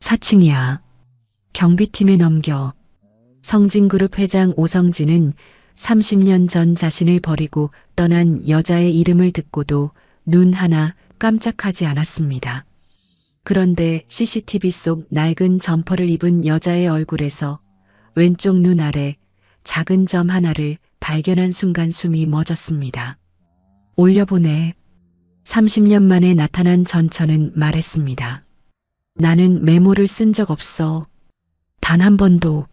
4층이야. 경비팀에 넘겨. 성진그룹 회장 오성진은 30년 전 자신을 버리고 떠난 여자의 이름을 듣고도 눈 하나 깜짝하지 않았습니다. 그런데 CCTV 속 낡은 점퍼를 입은 여자의 얼굴에서 왼쪽 눈 아래 작은 점 하나를 발견한 순간 숨이 멎었습니다. 올려보내. 30년 만에 나타난 전처는 말했습니다. 나는 메모를 쓴 적 없어. 단 한 번도.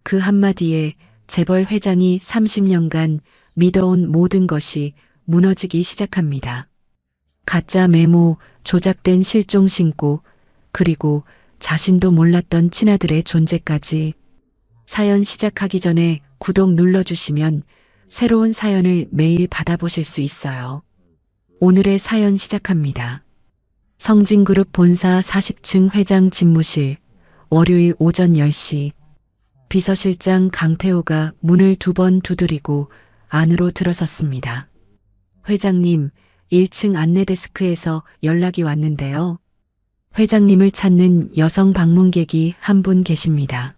그 한마디에 재벌 회장이 30년간 믿어온 모든 것이 무너지기 시작합니다. 가짜 메모, 조작된 실종 신고, 그리고 자신도 몰랐던 친아들의 존재까지. 사연 시작하기 전에 구독 눌러주시면 새로운 사연을 매일 받아보실 수 있어요. 오늘의 사연 시작합니다. 성진그룹 본사 40층 회장 집무실, 월요일 오전 10시. 비서실장 강태호가 문을 2번 두드리고 안으로 들어섰습니다. 회장님, 1층 안내데스크에서 연락이 왔는데요. 회장님을 찾는 여성 방문객이 한 분 계십니다.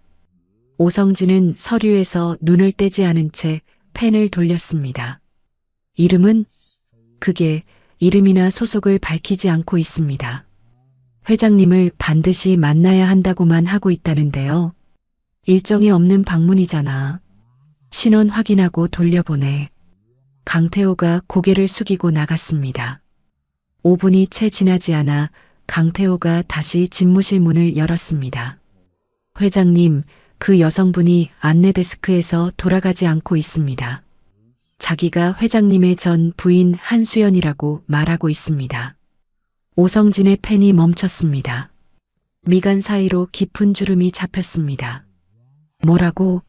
오성진은 서류에서 눈을 떼지 않은 채 펜을 돌렸습니다. 이름은? 그게 이름이나 소속을 밝히지 않고 있습니다. 회장님을 반드시 만나야 한다고만 하고 있다는데요. 일정이 없는 방문이잖아. 신원 확인하고 돌려보내. 강태호가 고개를 숙이고 나갔습니다. 5분이 채 지나지 않아 강태호가 다시 집무실 문을 열었습니다. 회장님, 그 여성분이 안내데스크에서 돌아가지 않고 있습니다. 자기가 회장님의 전 부인 한수연이라고 말하고 있습니다. 오성진의 펜이 멈췄습니다. 미간 사이로 깊은 주름이 잡혔습니다. 뭐라고?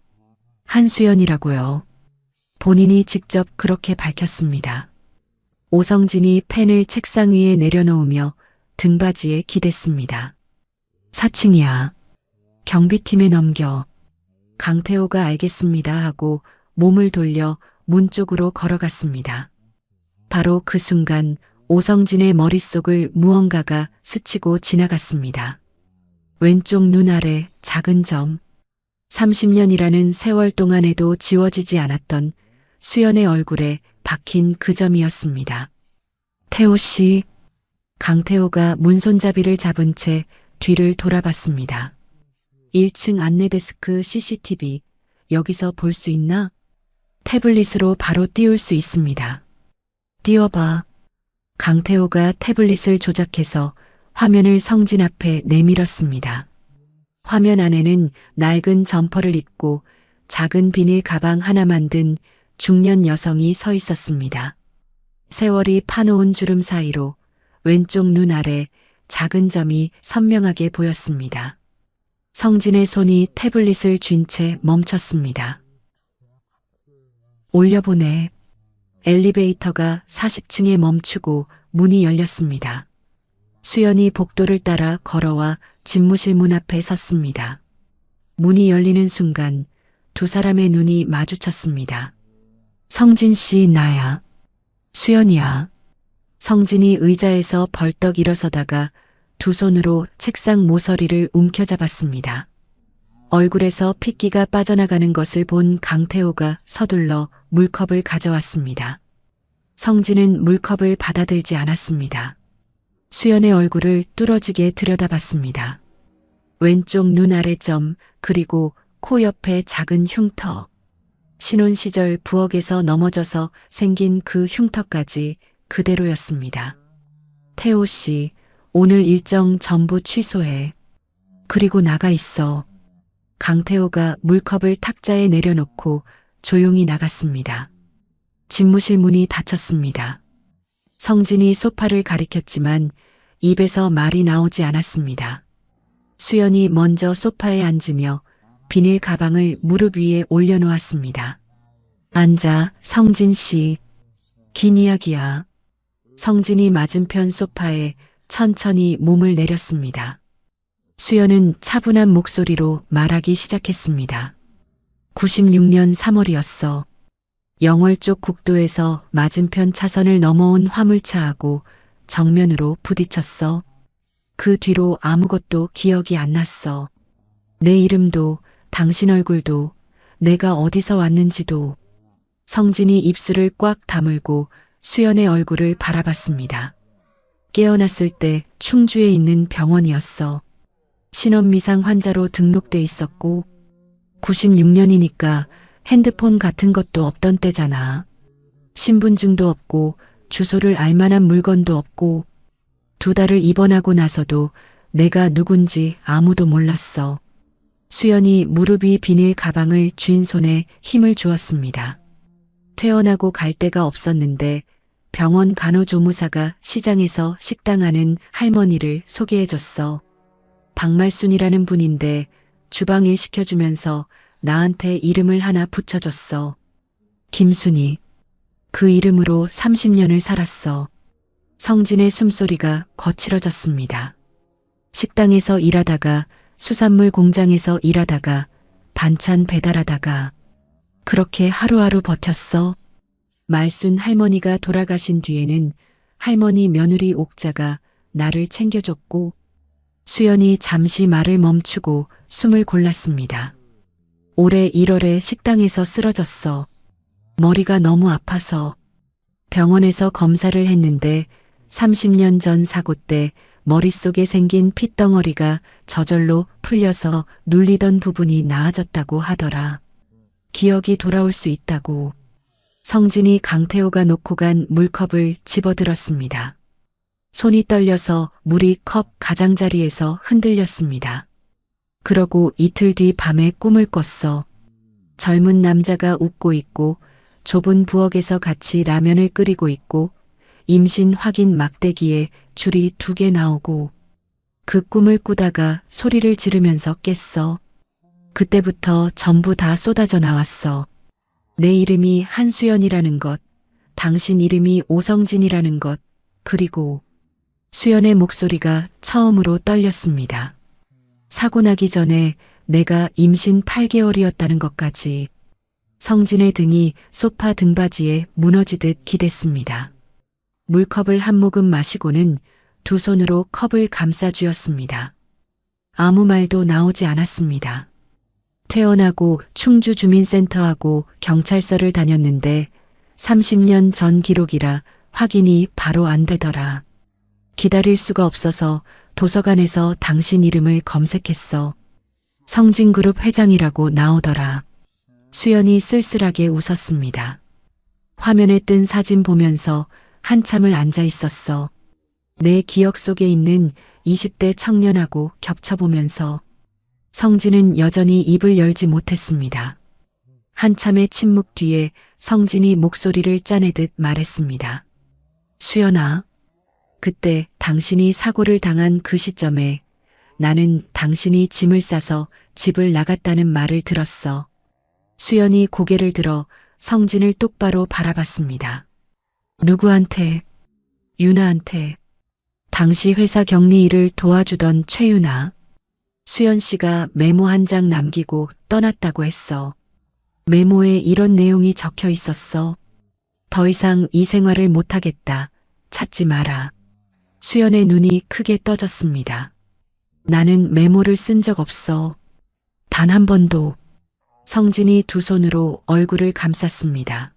한수연이라고요. 본인이 직접 그렇게 밝혔습니다. 오성진이 펜을 책상 위에 내려놓으며 등받이에 기댔습니다. 4층이야. 경비팀에 넘겨. 강태호가 알겠습니다 하고 몸을 돌려 문 쪽으로 걸어갔습니다. 바로 그 순간 오성진의 머릿속을 무언가가 스치고 지나갔습니다. 왼쪽 눈 아래 작은 점. 30년이라는 세월 동안에도 지워지지 않았던 수연의 얼굴에 박힌 그 점이었습니다. 태호 씨. 강태호가 문손잡이를 잡은 채 뒤를 돌아봤습니다. 1층 안내데스크 CCTV 여기서 볼 수 있나? 태블릿으로 바로 띄울 수 있습니다. 띄워봐. 강태호가 태블릿을 조작해서 화면을 성진 앞에 내밀었습니다. 화면 안에는 낡은 점퍼를 입고 작은 비닐 가방 하나만 든 중년 여성이 서 있었습니다. 세월이 파놓은 주름 사이로 왼쪽 눈 아래 작은 점이 선명하게 보였습니다. 성진의 손이 태블릿을 쥔 채 멈췄습니다. 올려보내. 엘리베이터가 40층에 멈추고 문이 열렸습니다. 수연이 복도를 따라 걸어와 집무실 문 앞에 섰습니다. 문이 열리는 순간 두 사람의 눈이 마주쳤습니다. 성진 씨, 나야. 수연이야. 성진이 의자에서 벌떡 일어서다가 두 손으로 책상 모서리를 움켜잡았습니다. 얼굴에서 핏기가 빠져나가는 것을 본 강태호가 서둘러 물컵을 가져왔습니다. 성진은 물컵을 받아들지 않았습니다. 수연의 얼굴을 뚫어지게 들여다봤습니다. 왼쪽 눈 아래 점, 그리고 코 옆에 작은 흉터. 신혼 시절 부엌에서 넘어져서 생긴 그 흉터까지 그대로였습니다. 태호 씨, 오늘 일정 전부 취소해. 그리고 나가 있어. 강태호가 물컵을 탁자에 내려놓고 조용히 나갔습니다. 집무실 문이 닫혔습니다. 성진이 소파를 가리켰지만 입에서 말이 나오지 않았습니다. 수연이 먼저 소파에 앉으며 비닐 가방을 무릎 위에 올려놓았습니다. 앉아, 성진 씨. 긴 이야기야. 성진이 맞은편 소파에 천천히 몸을 내렸습니다. 수연은 차분한 목소리로 말하기 시작했습니다. 96년 3월이었어. 영월 쪽 국도에서 맞은편 차선을 넘어온 화물차하고 정면으로 부딪혔어. 그 뒤로 아무것도 기억이 안 났어. 내 이름도, 당신 얼굴도, 내가 어디서 왔는지도. 성진이 입술을 꽉 다물고 수연의 얼굴을 바라봤습니다. 깨어났을 때 충주에 있는 병원이었어. 신원미상 환자로 등록돼 있었고 96년이니까 핸드폰 같은 것도 없던 때잖아. 신분증도 없고 주소를 알 만한 물건도 없고 2달을 입원하고 나서도 내가 누군지 아무도 몰랐어. 수연이 무릎이 비닐 가방을 쥔 손에 힘을 주었습니다. 퇴원하고 갈 데가 없었는데 병원 간호조무사가 시장에서 식당하는 할머니를 소개해줬어. 박말순이라는 분인데 주방 일 시켜주면서 나한테 이름을 하나 붙여줬어. 김순이. 그 이름으로 30년을 살았어. 성진의 숨소리가 거칠어졌습니다. 식당에서 일하다가 수산물 공장에서 일하다가 반찬 배달하다가 그렇게 하루하루 버텼어. 말순 할머니가 돌아가신 뒤에는 할머니 며느리 옥자가 나를 챙겨줬고 수연이 잠시 말을 멈추고 숨을 골랐습니다. 올해 1월에 식당에서 쓰러졌어. 머리가 너무 아파서 병원에서 검사를 했는데 30년 전 사고 때 머릿속에 생긴 핏덩어리가 저절로 풀려서 눌리던 부분이 나아졌다고 하더라. 기억이 돌아올 수 있다고. 성진이 강태호가 놓고 간 물컵을 집어들었습니다. 손이 떨려서 물이 컵 가장자리에서 흔들렸습니다. 그러고 이틀 뒤 밤에 꿈을 꿨어. 젊은 남자가 웃고 있고 좁은 부엌에서 같이 라면을 끓이고 있고 임신 확인 막대기에 줄이 2개 나오고 그 꿈을 꾸다가 소리를 지르면서 깼어. 그때부터 전부 다 쏟아져 나왔어. 내 이름이 한수연이라는 것, 당신 이름이 오성진이라는 것, 그리고 수연의 목소리가 처음으로 떨렸습니다. 사고 나기 전에 내가 임신 8개월이었다는 것까지. 성진의 등이 소파 등받이에 무너지듯 기댔습니다. 물컵을 한 모금 마시고는 2 손으로 컵을 감싸 쥐었습니다. 아무 말도 나오지 않았습니다. 퇴원하고 충주 주민센터하고 경찰서를 다녔는데 30년 전 기록이라 확인이 바로 안 되더라. 기다릴 수가 없어서 도서관에서 당신 이름을 검색했어. 성진그룹 회장이라고 나오더라. 수연이 쓸쓸하게 웃었습니다. 화면에 뜬 사진 보면서 한참을 앉아 있었어. 내 기억 속에 있는 20대 청년하고 겹쳐보면서 성진은 여전히 입을 열지 못했습니다. 한참의 침묵 뒤에 성진이 목소리를 짜내듯 말했습니다. 수연아, 그때 당신이 사고를 당한 그 시점에 나는 당신이 짐을 싸서 집을 나갔다는 말을 들었어. 수연이 고개를 들어 성진을 똑바로 바라봤습니다. 누구한테? 유나한테. 당시 회사 격리 일을 도와주던 최유나. 수연 씨가 메모 한 장 남기고 떠났다고 했어. 메모에 이런 내용이 적혀 있었어. 더 이상 이 생활을 못하겠다. 찾지 마라. 수연의 눈이 크게 떠졌습니다. 나는 메모를 쓴 적 없어. 단 한 번도. 성진이 2 손으로 얼굴을 감쌌습니다.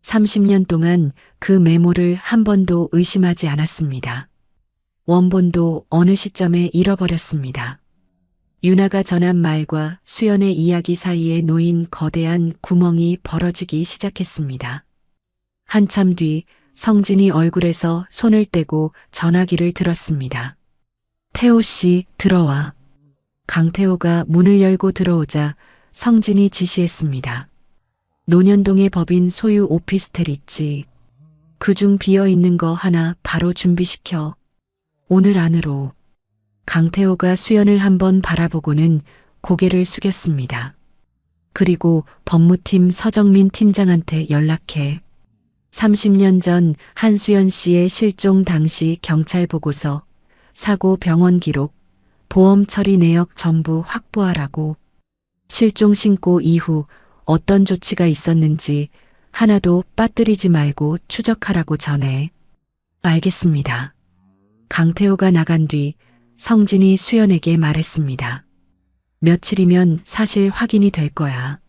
30년 동안 그 메모를 한 번도 의심하지 않았습니다. 원본도 어느 시점에 잃어버렸습니다. 유나가 전한 말과 수연의 이야기 사이에 놓인 거대한 구멍이 벌어지기 시작했습니다. 한참 뒤 성진이 얼굴에서 손을 떼고 전화기를 들었습니다. 태호 씨, 들어와. 강태호가 문을 열고 들어오자 성진이 지시했습니다. 논현동의 법인 소유 오피스텔 있지. 그중 비어있는 거 하나 바로 준비시켜. 오늘 안으로. 강태호가 수연을 한번 바라보고는 고개를 숙였습니다. 그리고 법무팀 서정민 팀장한테 연락해. 30년 전 한수연 씨의 실종 당시 경찰 보고서, 사고 병원 기록, 보험 처리 내역 전부 확보하라고. 실종 신고 이후 어떤 조치가 있었는지 하나도 빠뜨리지 말고 추적하라고 전해. 알겠습니다. 강태호가 나간 뒤 성진이 수연에게 말했습니다. 며칠이면 사실 확인이 될 거야.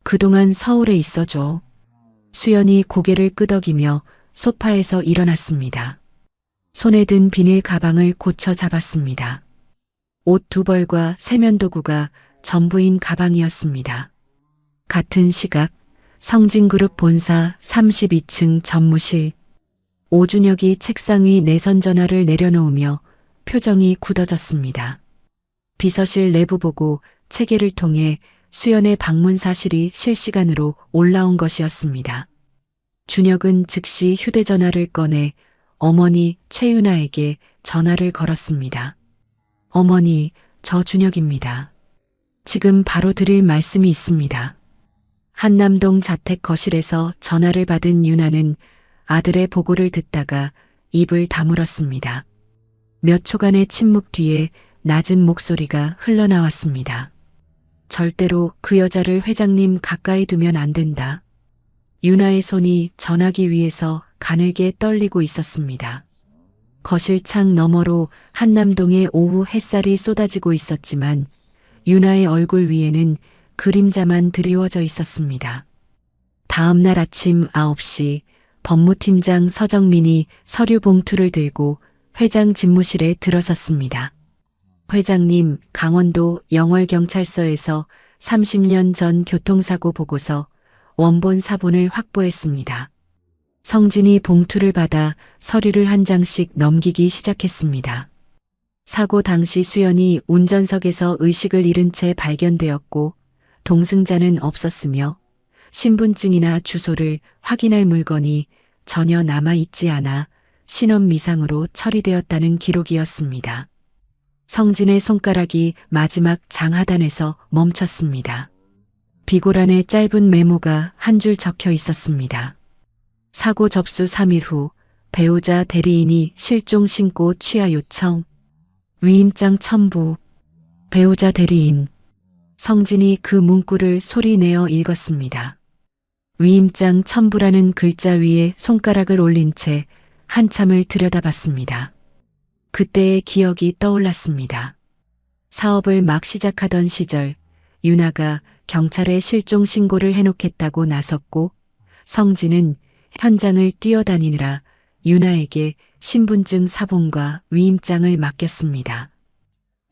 그동안 서울에 있어줘. 수연이 고개를 끄덕이며 소파에서 일어났습니다. 손에 든 비닐 가방을 고쳐 잡았습니다. 옷 2벌과 세면도구가 전부인 가방이었습니다. 같은 시각 성진그룹 본사 32층 전무실. 오준혁이 책상 위 내선 전화를 내려놓으며 표정이 굳어졌습니다. 비서실 내부 보고 체계를 통해 수연의 방문 사실이 실시간으로 올라온 것이었습니다. 준혁은 즉시 휴대전화를 꺼내 어머니 최윤아에게 전화를 걸었습니다. 어머니, 저 준혁입니다. 지금 바로 드릴 말씀이 있습니다. 한남동 자택 거실에서 전화를 받은 윤아는 아들의 보고를 듣다가 입을 다물었습니다. 몇 초간의 침묵 뒤에 낮은 목소리가 흘러나왔습니다. 절대로 그 여자를 회장님 가까이 두면 안 된다. 윤아의 손이 전화기 위에서 가늘게 떨리고 있었습니다. 거실 창 너머로 한남동의 오후 햇살이 쏟아지고 있었지만 윤아의 얼굴 위에는 그림자만 드리워져 있었습니다. 다음 날 아침 9시 법무팀장 서정민이 서류 봉투를 들고 회장 집무실에 들어섰습니다. 회장님, 강원도 영월경찰서에서 30년 전 교통사고 보고서 원본 사본을 확보했습니다. 성진이 봉투를 받아 서류를 한 장씩 넘기기 시작했습니다. 사고 당시 수연이 운전석에서 의식을 잃은 채 발견되었고 동승자는 없었으며 신분증이나 주소를 확인할 물건이 전혀 남아있지 않아 신원미상으로 처리되었다는 기록이었습니다. 성진의 손가락이 마지막 장하단에서 멈췄습니다. 비고란에 짧은 메모가 한 줄 적혀 있었습니다. 사고 접수 3일 후 배우자 대리인이 실종 신고 취하 요청. 위임장 첨부. 배우자 대리인. 성진이 그 문구를 소리내어 읽었습니다. 위임장 첨부라는 글자 위에 손가락을 올린 채 한참을 들여다봤습니다. 그때의 기억이 떠올랐습니다. 사업을 막 시작하던 시절 윤아가 경찰에 실종 신고를 해놓겠다고 나섰고 성진은 현장을 뛰어다니느라 윤아에게 신분증 사본과 위임장을 맡겼습니다.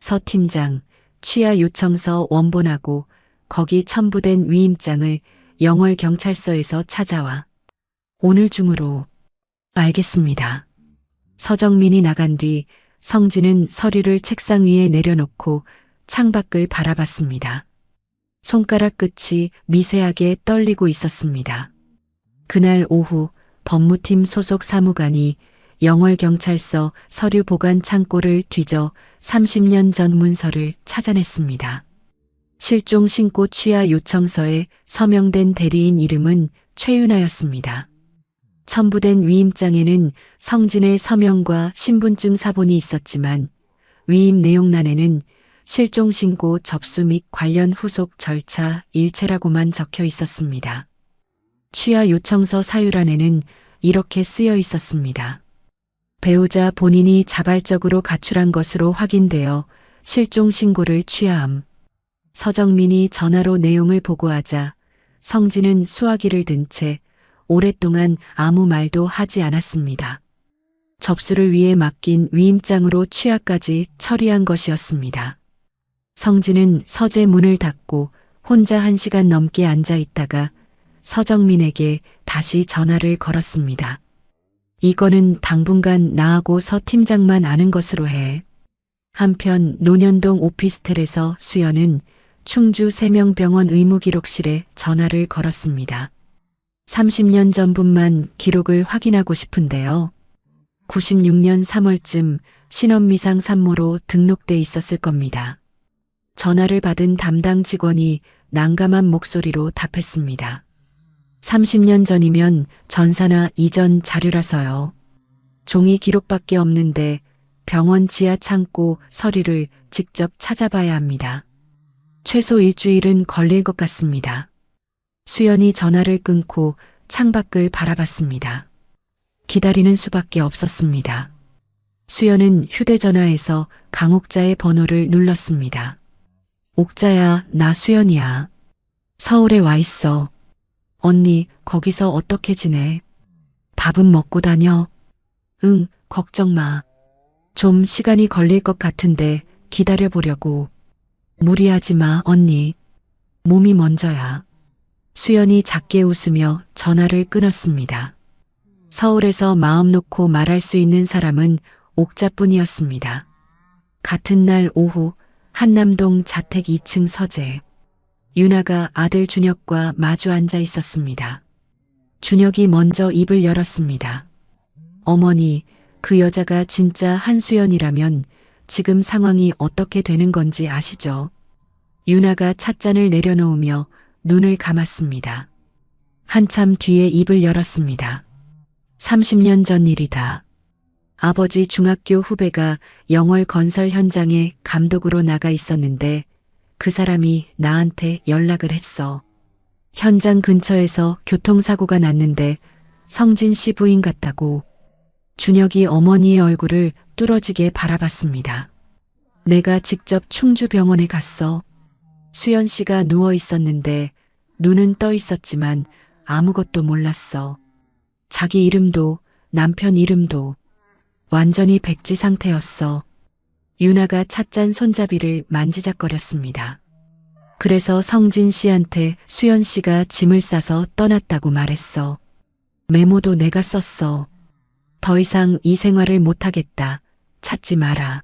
서 팀장, 취하 요청서 원본하고 거기 첨부된 위임장을 영월경찰서에서 찾아와. 오늘 중으로. 알겠습니다. 서정민이 나간 뒤 성진은 서류를 책상 위에 내려놓고 창밖을 바라봤습니다. 손가락 끝이 미세하게 떨리고 있었습니다. 그날 오후 법무팀 소속 사무관이 영월경찰서 서류 보관 창고를 뒤져 30년 전 문서를 찾아냈습니다. 실종 신고 취하 요청서에 서명된 대리인 이름은 최윤아였습니다. 첨부된 위임장에는 성진의 서명과 신분증 사본이 있었지만 위임 내용란에는 실종신고 접수 및 관련 후속 절차 일체라고만 적혀 있었습니다. 취하 요청서 사유란에는 이렇게 쓰여 있었습니다. 배우자 본인이 자발적으로 가출한 것으로 확인되어 실종신고를 취하함. 서정민이 전화로 내용을 보고하자 성진은 수화기를 든 채 오랫동안 아무 말도 하지 않았습니다. 접수를 위해 맡긴 위임장으로 취하까지 처리한 것이었습니다. 성진은 서재 문을 닫고 혼자 1시간 넘게 앉아 있다가 서정민에게 다시 전화를 걸었습니다. 이거는 당분간 나하고 서 팀장만 아는 것으로 해. 한편 논현동 오피스텔에서 수연은 충주 세명병원 의무기록실에 전화를 걸었습니다. 30년 전분만 기록을 확인하고 싶은데요. 96년 3월쯤 신원미상 산모로 등록돼 있었을 겁니다. 전화를 받은 담당 직원이 난감한 목소리로 답했습니다. 30년 전이면 전사나 이전 자료라서요. 종이 기록밖에 없는데 병원 지하 창고 서류를 직접 찾아봐야 합니다. 최소 일주일은 걸릴 것 같습니다. 수연이 전화를 끊고 창밖을 바라봤습니다. 기다리는 수밖에 없었습니다. 수연은 휴대전화에서 강옥자의 번호를 눌렀습니다. 옥자야, 나 수연이야. 서울에 와 있어. 언니, 거기서 어떻게 지내? 밥은 먹고 다녀? 응, 걱정 마. 좀 시간이 걸릴 것 같은데 기다려보려고. 무리하지 마, 언니. 몸이 먼저야. 수연이 작게 웃으며 전화를 끊었습니다. 서울에서 마음 놓고 말할 수 있는 사람은 옥자뿐이었습니다. 같은 날 오후 한남동 자택 2층 서재. 윤아가 아들 준혁과 마주 앉아 있었습니다. 준혁이 먼저 입을 열었습니다. 어머니, 그 여자가 진짜 한수연이라면 지금 상황이 어떻게 되는 건지 아시죠? 윤아가 찻잔을 내려놓으며 눈을 감았습니다. 한참 뒤에 입을 열었습니다. 30년 전 일이다. 아버지 중학교 후배가 영월 건설 현장에 감독으로 나가 있었는데 그 사람이 나한테 연락을 했어. 현장 근처에서 교통사고가 났는데 성진 씨 부인 같다고. 준혁이 어머니의 얼굴을 뚫어지게 바라봤습니다. 내가 직접 충주병원에 갔어. 수연 씨가 누워 있었는데 눈은 떠 있었지만 아무것도 몰랐어. 자기 이름도 남편 이름도. 완전히 백지 상태였어. 윤아가 찻잔 손잡이를 만지작거렸습니다. 그래서 성진 씨한테 수연 씨가 짐을 싸서 떠났다고 말했어. 메모도 내가 썼어. 더 이상 이 생활을 못하겠다. 찾지 마라.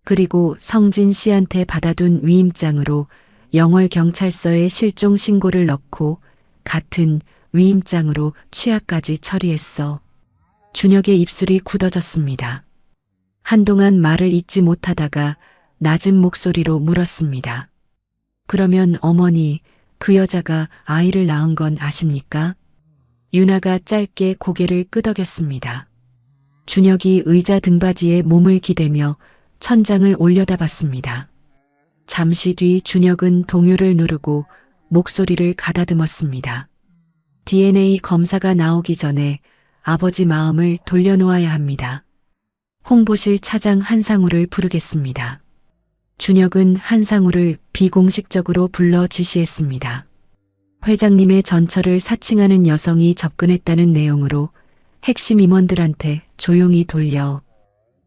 그리고 성진 씨한테 받아둔 위임장으로 영월 경찰서에 실종 신고를 넣고 같은 위임장으로 취하까지 처리했어. 준혁의 입술이 굳어졌습니다. 한동안 말을 잇지 못하다가 낮은 목소리로 물었습니다. 그러면 어머니, 그 여자가 아이를 낳은 건 아십니까? 윤아가 짧게 고개를 끄덕였습니다. 준혁이 의자 등받이에 몸을 기대며 천장을 올려다봤습니다. 잠시 뒤 준혁은 동요를 누르고 목소리를 가다듬었습니다. DNA 검사가 나오기 전에 아버지 마음을 돌려놓아야 합니다. 홍보실 차장 한상우를 부르겠습니다. 준혁은 한상우를 비공식적으로 불러 지시했습니다. 회장님의 전처를 사칭하는 여성이 접근했다는 내용으로 핵심 임원들한테 조용히 돌려.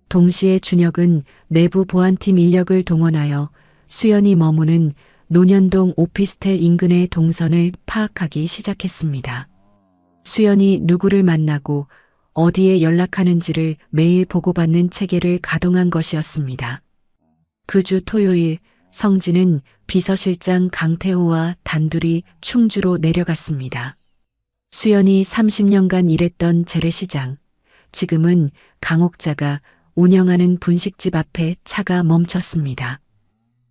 동시에 준혁은 내부 보안팀 인력을 동원하여 수연이 머무는 논현동 오피스텔 인근의 동선을 파악하기 시작했습니다. 수연이 누구를 만나고 어디에 연락하는지를 매일 보고받는 체계를 가동한 것이었습니다. 그 주 토요일 성진은 비서실장 강태호와 단둘이 충주로 내려갔습니다. 수연이 30년간 일했던 재래시장, 지금은 강옥자가 운영하는 분식집 앞에 차가 멈췄습니다.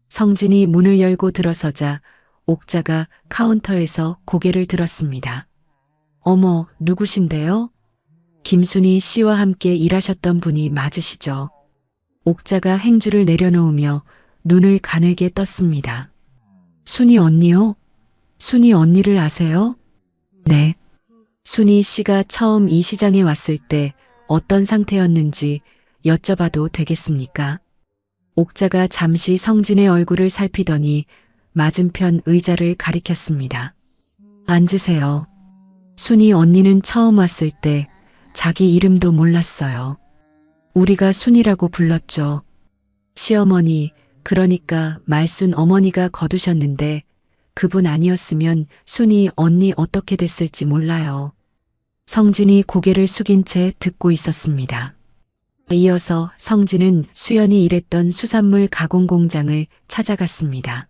성진이 문을 열고 들어서자 옥자가 카운터에서 고개를 들었습니다. 어머, 누구신데요? 김순희 씨와 함께 일하셨던 분이 맞으시죠? 옥자가 행주를 내려놓으며 눈을 가늘게 떴습니다. 순희 언니요? 순희 언니를 아세요? 네. 순희 씨가 처음 이 시장에 왔을 때 어떤 상태였는지 여쭤봐도 되겠습니까? 옥자가 잠시 성진의 얼굴을 살피더니 맞은편 의자를 가리켰습니다. 앉으세요. 순희 언니는 처음 왔을 때 자기 이름도 몰랐어요. 우리가 순이라고 불렀죠. 시어머니, 그러니까 말순 어머니가 거두셨는데 그분 아니었으면 순이 언니 어떻게 됐을지 몰라요. 성진이 고개를 숙인 채 듣고 있었습니다. 이어서 성진은 수연이 일했던 수산물 가공 공장을 찾아갔습니다.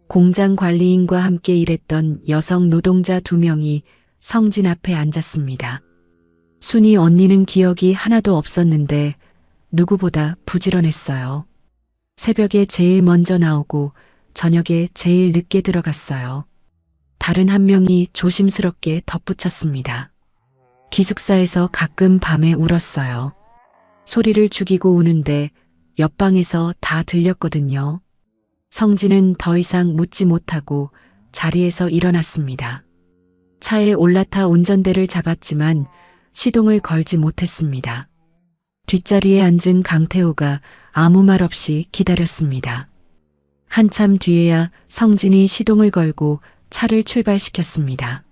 공장 관리인과 함께 일했던 여성 노동자 2명이 성진 앞에 앉았습니다. 순이 언니는 기억이 하나도 없었는데 누구보다 부지런했어요. 새벽에 제일 먼저 나오고 저녁에 제일 늦게 들어갔어요. 다른 한 명이 조심스럽게 덧붙였습니다. 기숙사에서 가끔 밤에 울었어요. 소리를 죽이고 우는데 옆방에서 다 들렸거든요. 성진은 더 이상 묻지 못하고 자리에서 일어났습니다. 차에 올라타 운전대를 잡았지만 시동을 걸지 못했습니다. 뒷자리에 앉은 강태호가 아무 말 없이 기다렸습니다. 한참 뒤에야 성진이 시동을 걸고 차를 출발시켰습니다.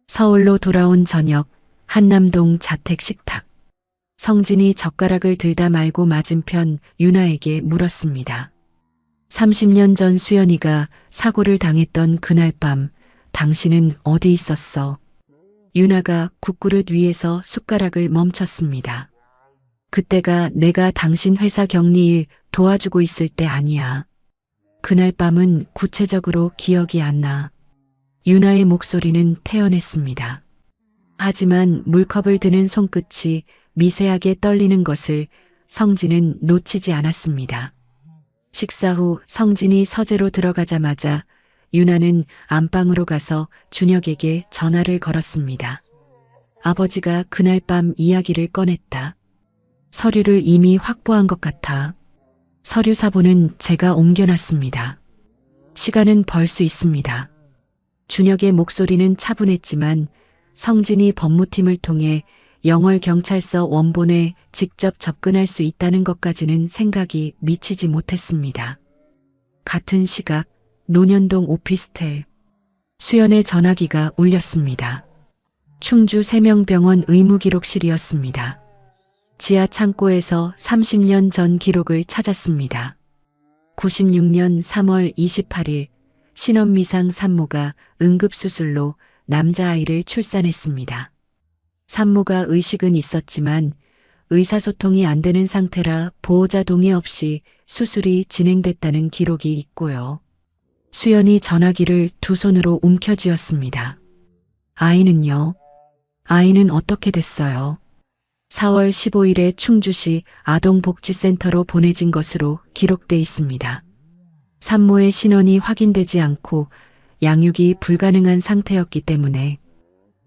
서울로 돌아온 저녁, 한남동 자택 식탁. 성진이 젓가락을 들다 말고 맞은편 유나에게 물었습니다. 30년 전 수연이가 사고를 당했던 그날 밤, 당신은 어디 있었어? 유나가 국그릇 위에서 숟가락을 멈췄습니다. 그때가 내가 당신 회사 격리일 도와주고 있을 때 아니야. 그날 밤은 구체적으로 기억이 안 나. 유나의 목소리는 태연했습니다. 하지만 물컵을 드는 손끝이 미세하게 떨리는 것을 성진은 놓치지 않았습니다. 식사 후 성진이 서재로 들어가자마자 유나는 안방으로 가서 준혁에게 전화를 걸었습니다. 아버지가 그날 밤 이야기를 꺼냈다. 서류를 이미 확보한 것 같아. 서류 사본은 제가 옮겨놨습니다. 시간은 벌 수 있습니다. 준혁의 목소리는 차분했지만 성진이 법무팀을 통해 영월경찰서 원본에 직접 접근할 수 있다는 것까지는 생각이 미치지 못했습니다. 같은 시각 논현동 오피스텔. 수연의 전화기가 울렸습니다. 충주 세명병원 의무기록실이었습니다. 지하 창고에서 30년 전 기록을 찾았습니다. 96년 3월 28일 신원미상 산모가 응급수술로 남자아이를 출산했습니다. 산모가 의식은 있었지만 의사소통이 안 되는 상태라 보호자 동의 없이 수술이 진행됐다는 기록이 있고요. 수연이 전화기를 두 손으로 움켜쥐었습니다. 아이는요? 아이는 어떻게 됐어요? 4월 15일에 충주시 아동복지센터로 보내진 것으로 기록돼 있습니다. 산모의 신원이 확인되지 않고 양육이 불가능한 상태였기 때문에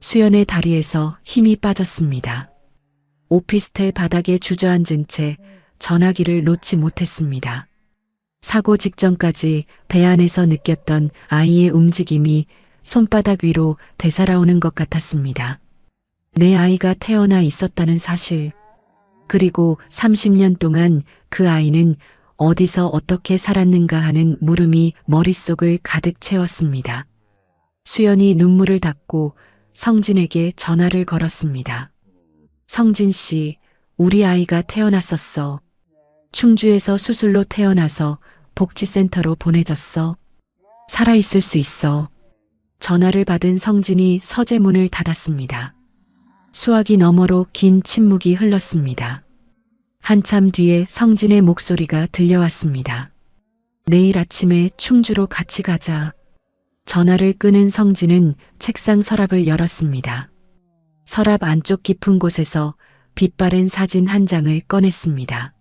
수연의 다리에서 힘이 빠졌습니다. 오피스텔 바닥에 주저앉은 채 전화기를 놓지 못했습니다. 사고 직전까지 배 안에서 느꼈던 아이의 움직임이 손바닥 위로 되살아오는 것 같았습니다. 내 아이가 태어나 있었다는 사실, 그리고 30년 동안 그 아이는 어디서 어떻게 살았는가 하는 물음이 머릿속을 가득 채웠습니다. 수연이 눈물을 닦고 성진에게 전화를 걸었습니다. 성진 씨, 우리 아이가 태어났었어. 충주에서 수술로 태어나서 복지센터로 보내졌어. 살아있을 수 있어. 전화를 받은 성진이 서재 문을 닫았습니다. 수화기 너머로 긴 침묵이 흘렀습니다. 한참 뒤에 성진의 목소리가 들려왔습니다. 내일 아침에 충주로 같이 가자. 전화를 끊은 성진은 책상 서랍을 열었습니다. 서랍 안쪽 깊은 곳에서 빛바랜 사진 한 장을 꺼냈습니다.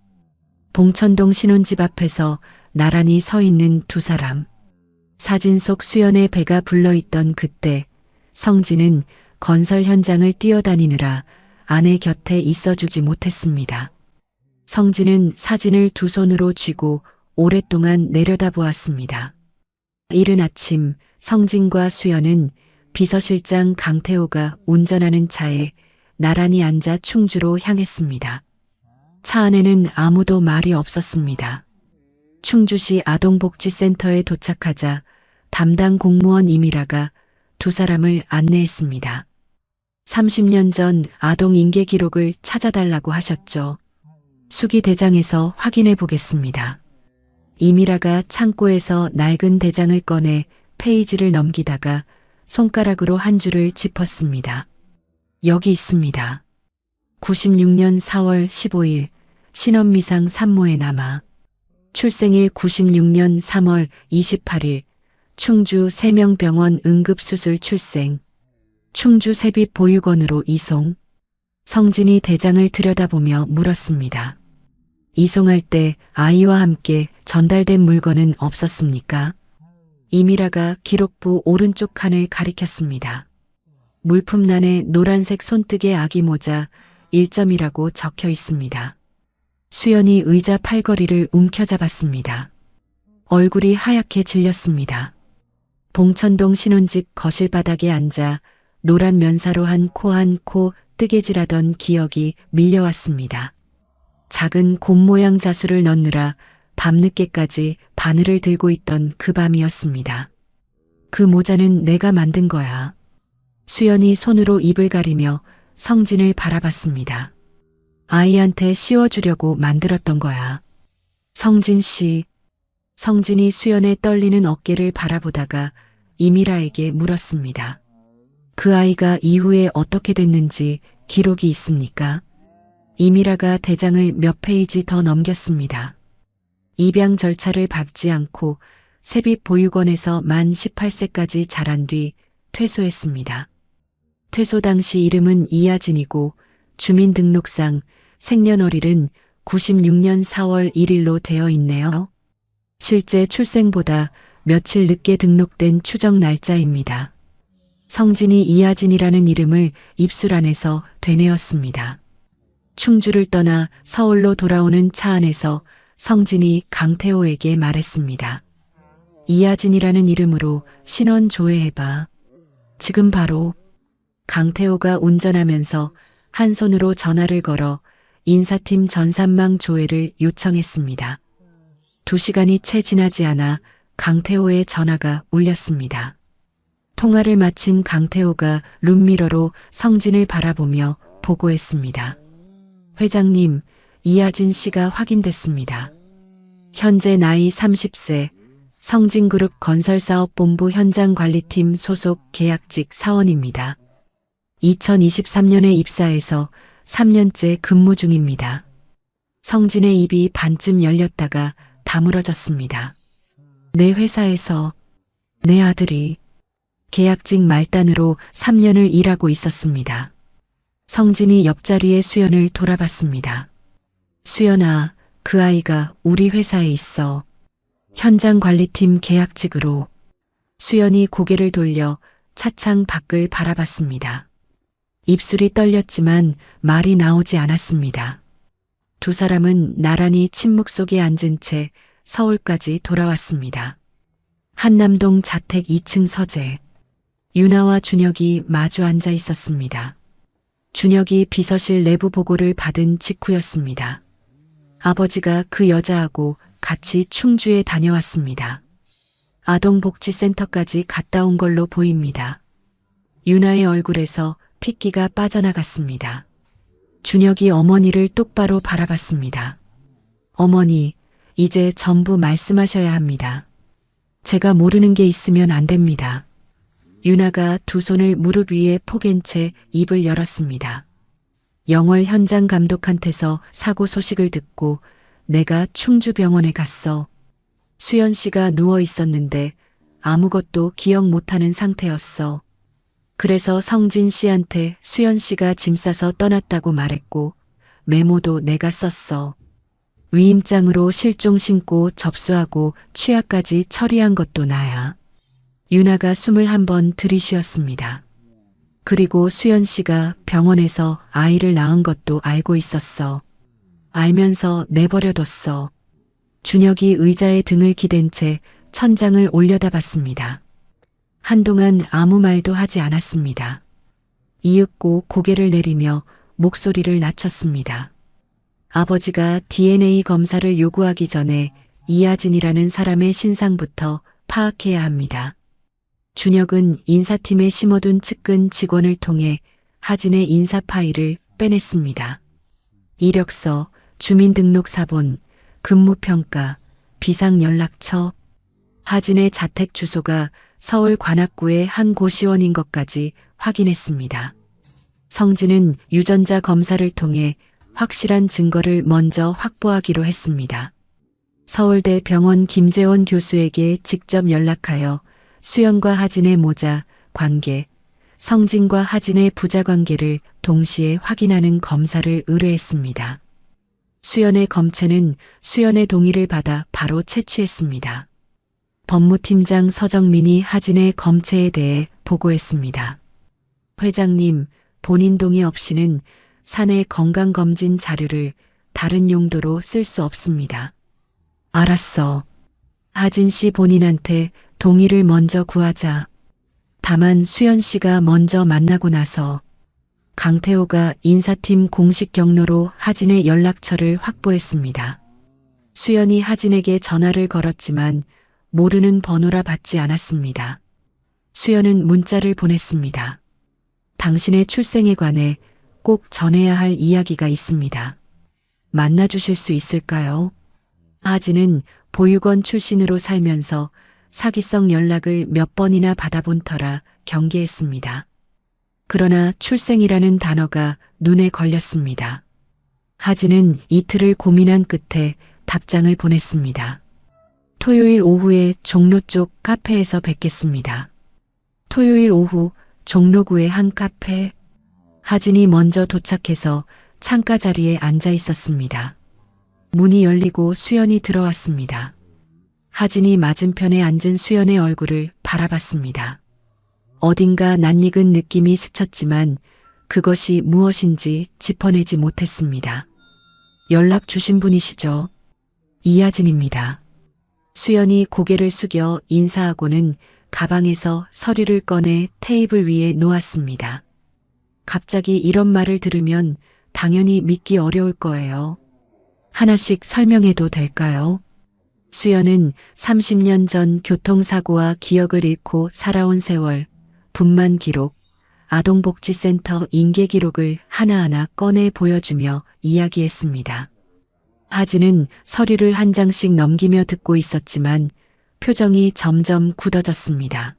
봉천동 신혼집 앞에서 나란히 서 있는 두 사람. 사진 속 수연의 배가 불러있던 그때 성진은 건설 현장을 뛰어다니느라 아내 곁에 있어주지 못했습니다. 성진은 사진을 두 손으로 쥐고 오랫동안 내려다보았습니다. 이른 아침 성진과 수연은 비서실장 강태호가 운전하는 차에 나란히 앉아 충주로 향했습니다. 차 안에는 아무도 말이 없었습니다. 충주시 아동복지센터에 도착하자 담당 공무원 이미라가 두 사람을 안내했습니다. 30년 전 아동 인계 기록을 찾아달라고 하셨죠. 수기 대장에서 확인해 보겠습니다. 이미라가 창고에서 낡은 대장을 꺼내 페이지를 넘기다가 손가락으로 한 줄을 짚었습니다. 여기 있습니다. 96년 4월 15일 신원미상 산모의 남아. 출생일 96년 3월 28일 충주 세명병원 응급수술 출생. 충주 세빛 보육원으로 이송. 성진이 대장을 들여다보며 물었습니다. 이송할 때 아이와 함께 전달된 물건은 없었습니까? 이미라가 기록부 오른쪽 칸을 가리켰습니다. 물품란에 노란색 손뜨개 아기 모자 1점이라고 적혀 있습니다. 수연이 의자 팔걸이를 움켜잡았습니다. 얼굴이 하얗게 질렸습니다. 봉천동 신혼집 거실 바닥에 앉아 노란 면사로 한 코 한 코 뜨개질하던 기억이 밀려왔습니다. 작은 곰 모양 자수를 넣느라 밤늦게까지 바늘을 들고 있던 그 밤이었습니다. 그 모자는 내가 만든 거야. 수연이 손으로 입을 가리며 성진을 바라봤습니다. 아이한테 씌워주려고 만들었던 거야. 성진 씨. 성진이 수연의 떨리는 어깨를 바라보다가 이미라에게 물었습니다. 그 아이가 이후에 어떻게 됐는지 기록이 있습니까? 이미라가 대장을 몇 페이지 더 넘겼습니다. 입양 절차를 밟지 않고 세빛보육원에서 만 18세까지 자란 뒤 퇴소했습니다. 퇴소 당시 이름은 이하진이고 주민등록상 생년월일은 96년 4월 1일로 되어 있네요. 실제 출생보다 며칠 늦게 등록된 추정 날짜입니다. 성진이 이하진이라는 이름을 입술안에서 되뇌었습니다. 충주를 떠나 서울로 돌아오는 차 안에서 성진이 강태호에게 말했습니다. 이하진이라는 이름으로 신원 조회해봐. 지금 바로. 강태호가 운전하면서 한 손으로 전화를 걸어 인사팀 전산망 조회를 요청했습니다. 2시간이 채 지나지 않아 강태호의 전화가 울렸습니다. 통화를 마친 강태호가 룸미러로 성진을 바라보며 보고했습니다. 회장님, 이하진 씨가 확인됐습니다. 현재 나이 30세, 성진그룹 건설사업본부 현장관리팀 소속 계약직 사원입니다. 2023년에 입사해서 3년째 근무 중입니다. 성진의 입이 반쯤 열렸다가 다물어졌습니다. 내 회사에서 내 아들이 계약직 말단으로 3년을 일하고 있었습니다. 성진이 옆자리에 수연을 돌아봤습니다. 수연아, 그 아이가 우리 회사에 있어. 현장관리팀 계약직으로. 수연이 고개를 돌려 차창 밖을 바라봤습니다. 입술이 떨렸지만 말이 나오지 않았습니다. 두 사람은 나란히 침묵 속에 앉은 채 서울까지 돌아왔습니다. 한남동 자택 2층 서재. 유나와 준혁이 마주 앉아 있었습니다. 준혁이 비서실 내부 보고를 받은 직후였습니다. 아버지가 그 여자하고 같이 충주에 다녀왔습니다. 아동복지센터까지 갔다 온 걸로 보입니다. 유나의 얼굴에서 핏기가 빠져나갔습니다. 준혁이 어머니를 똑바로 바라봤습니다. 어머니, 이제 전부 말씀하셔야 합니다. 제가 모르는 게 있으면 안 됩니다. 유나가 두 손을 무릎 위에 포갠 채 입을 열었습니다. 영월 현장 감독한테서 사고 소식을 듣고 내가 충주병원에 갔어. 수연 씨가 누워 있었는데 아무것도 기억 못하는 상태였어. 그래서 성진 씨한테 수연 씨가 짐 싸서 떠났다고 말했고 메모도 내가 썼어. 위임장으로 실종 신고 접수하고 취하까지 처리한 것도 나야. 유나가 숨을 한번 들이쉬었습니다. 그리고 수연 씨가 병원에서 아이를 낳은 것도 알고 있었어. 알면서 내버려뒀어. 준혁이 의자에 등을 기댄 채 천장을 올려다봤습니다. 한동안 아무 말도 하지 않았습니다. 이윽고 고개를 내리며 목소리를 낮췄습니다. 아버지가 DNA 검사를 요구하기 전에 이하진이라는 사람의 신상부터 파악해야 합니다. 준혁은 인사팀에 심어둔 측근 직원을 통해 하진의 인사 파일을 빼냈습니다. 이력서, 주민등록사본, 근무평가, 비상연락처, 하진의 자택 주소가 서울 관악구의 한 고시원인 것까지 확인했습니다. 성진은 유전자 검사를 통해 확실한 증거를 먼저 확보하기로 했습니다. 서울대 병원 김재원 교수에게 직접 연락하여 수연과 하진의 모자, 관계, 성진과 하진의 부자 관계를 동시에 확인하는 검사를 의뢰했습니다. 수연의 검체는 수연의 동의를 받아 바로 채취했습니다. 법무팀장 서정민이 하진의 검체에 대해 보고했습니다. 회장님, 본인 동의 없이는 사내 건강검진 자료를 다른 용도로 쓸 수 없습니다. 알았어. 하진 씨 본인한테 동의를 먼저 구하자. 다만 수연 씨가 먼저 만나고 나서 강태호가 인사팀 공식 경로로 하진의 연락처를 확보했습니다. 수연이 하진에게 전화를 걸었지만 모르는 번호라 받지 않았습니다. 수연은 문자를 보냈습니다. 당신의 출생에 관해 꼭 전해야 할 이야기가 있습니다. 만나주실 수 있을까요? 하진은 보육원 출신으로 살면서 사기성 연락을 몇 번이나 받아본 터라 경계했습니다. 그러나 출생이라는 단어가 눈에 걸렸습니다. 하진은 이틀을 고민한 끝에 답장을 보냈습니다. 토요일 오후에 종로 쪽 카페에서 뵙겠습니다. 토요일 오후 종로구의 한 카페. 하진이 먼저 도착해서 창가 자리에 앉아 있었습니다. 문이 열리고 수연이 들어왔습니다. 하진이 맞은편에 앉은 수연의 얼굴을 바라봤습니다. 어딘가 낯익은 느낌이 스쳤지만 그것이 무엇인지 짚어내지 못했습니다. 연락 주신 분이시죠? 이하진입니다. 수연이 고개를 숙여 인사하고는 가방에서 서류를 꺼내 테이블 위에 놓았습니다. 갑자기 이런 말을 들으면 당연히 믿기 어려울 거예요. 하나씩 설명해도 될까요? 수연은 30년 전 교통사고와 기억을 잃고 살아온 세월, 분만 기록, 아동복지센터 인계 기록을 하나하나 꺼내 보여주며 이야기했습니다. 하진은 서류를 한 장씩 넘기며 듣고 있었지만 표정이 점점 굳어졌습니다.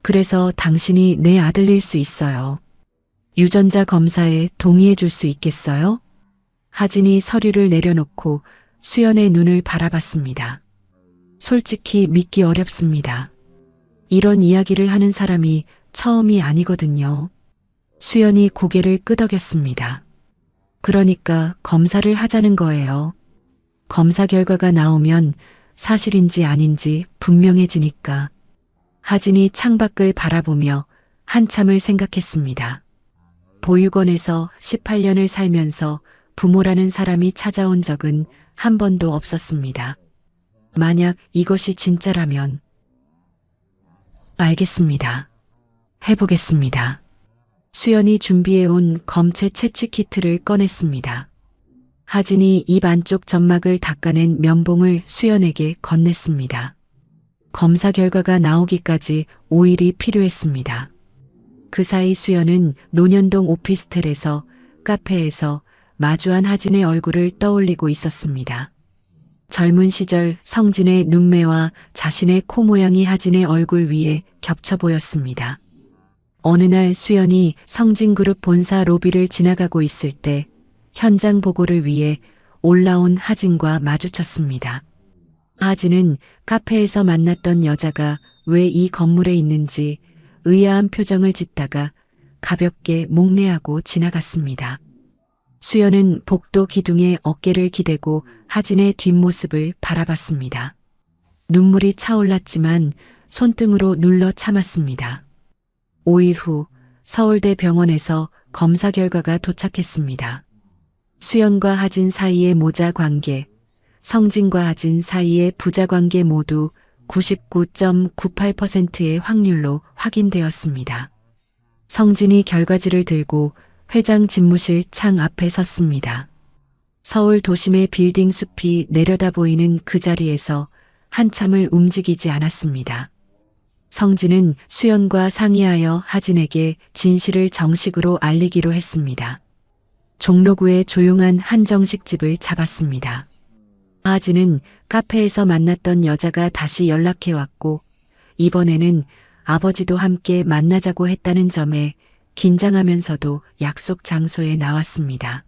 그래서 당신이 내 아들일 수 있어요. 유전자 검사에 동의해 줄 수 있겠어요? 하진이 서류를 내려놓고 수연의 눈을 바라봤습니다. 솔직히 믿기 어렵습니다. 이런 이야기를 하는 사람이 처음이 아니거든요. 수연이 고개를 끄덕였습니다. 그러니까 검사를 하자는 거예요. 검사 결과가 나오면 사실인지 아닌지 분명해지니까. 하진이 창밖을 바라보며 한참을 생각했습니다. 보육원에서 18년을 살면서 부모라는 사람이 찾아온 적은 한 번도 없었습니다. 만약 이것이 진짜라면 알겠습니다. 해보겠습니다. 수연이 준비해온 검체 채취 키트를 꺼냈습니다. 하진이 입 안쪽 점막을 닦아낸 면봉을 수연에게 건넸습니다. 검사 결과가 나오기까지 5일이 필요했습니다. 그 사이 수연은 논현동 오피스텔에서 카페에서 마주한 하진의 얼굴을 떠올리고 있었습니다. 젊은 시절 성진의 눈매와 자신의 코 모양이 하진의 얼굴 위에 겹쳐 보였습니다. 어느 날 수연이 성진그룹 본사 로비를 지나가고 있을 때 현장 보고를 위해 올라온 하진과 마주쳤습니다. 하진은 카페에서 만났던 여자가 왜 이 건물에 있는지 의아한 표정을 짓다가 가볍게 목례하고 지나갔습니다. 수연은 복도 기둥에 어깨를 기대고 하진의 뒷모습을 바라봤습니다. 눈물이 차올랐지만 손등으로 눌러 참았습니다. 5일 후 서울대 병원에서 검사 결과가 도착했습니다. 수연과 하진 사이의 모자 관계, 성진과 하진 사이의 부자 관계 모두 99.98%의 확률로 확인되었습니다. 성진이 결과지를 들고 회장 집무실 창 앞에 섰습니다. 서울 도심의 빌딩 숲이 내려다 보이는 그 자리에서 한참을 움직이지 않았습니다. 성진은 수연과 상의하여 하진에게 진실을 정식으로 알리기로 했습니다. 종로구의 조용한 한정식집을 잡았습니다. 하진은 카페에서 만났던 여자가 다시 연락해왔고 이번에는 아버지도 함께 만나자고 했다는 점에 긴장하면서도 약속 장소에 나왔습니다.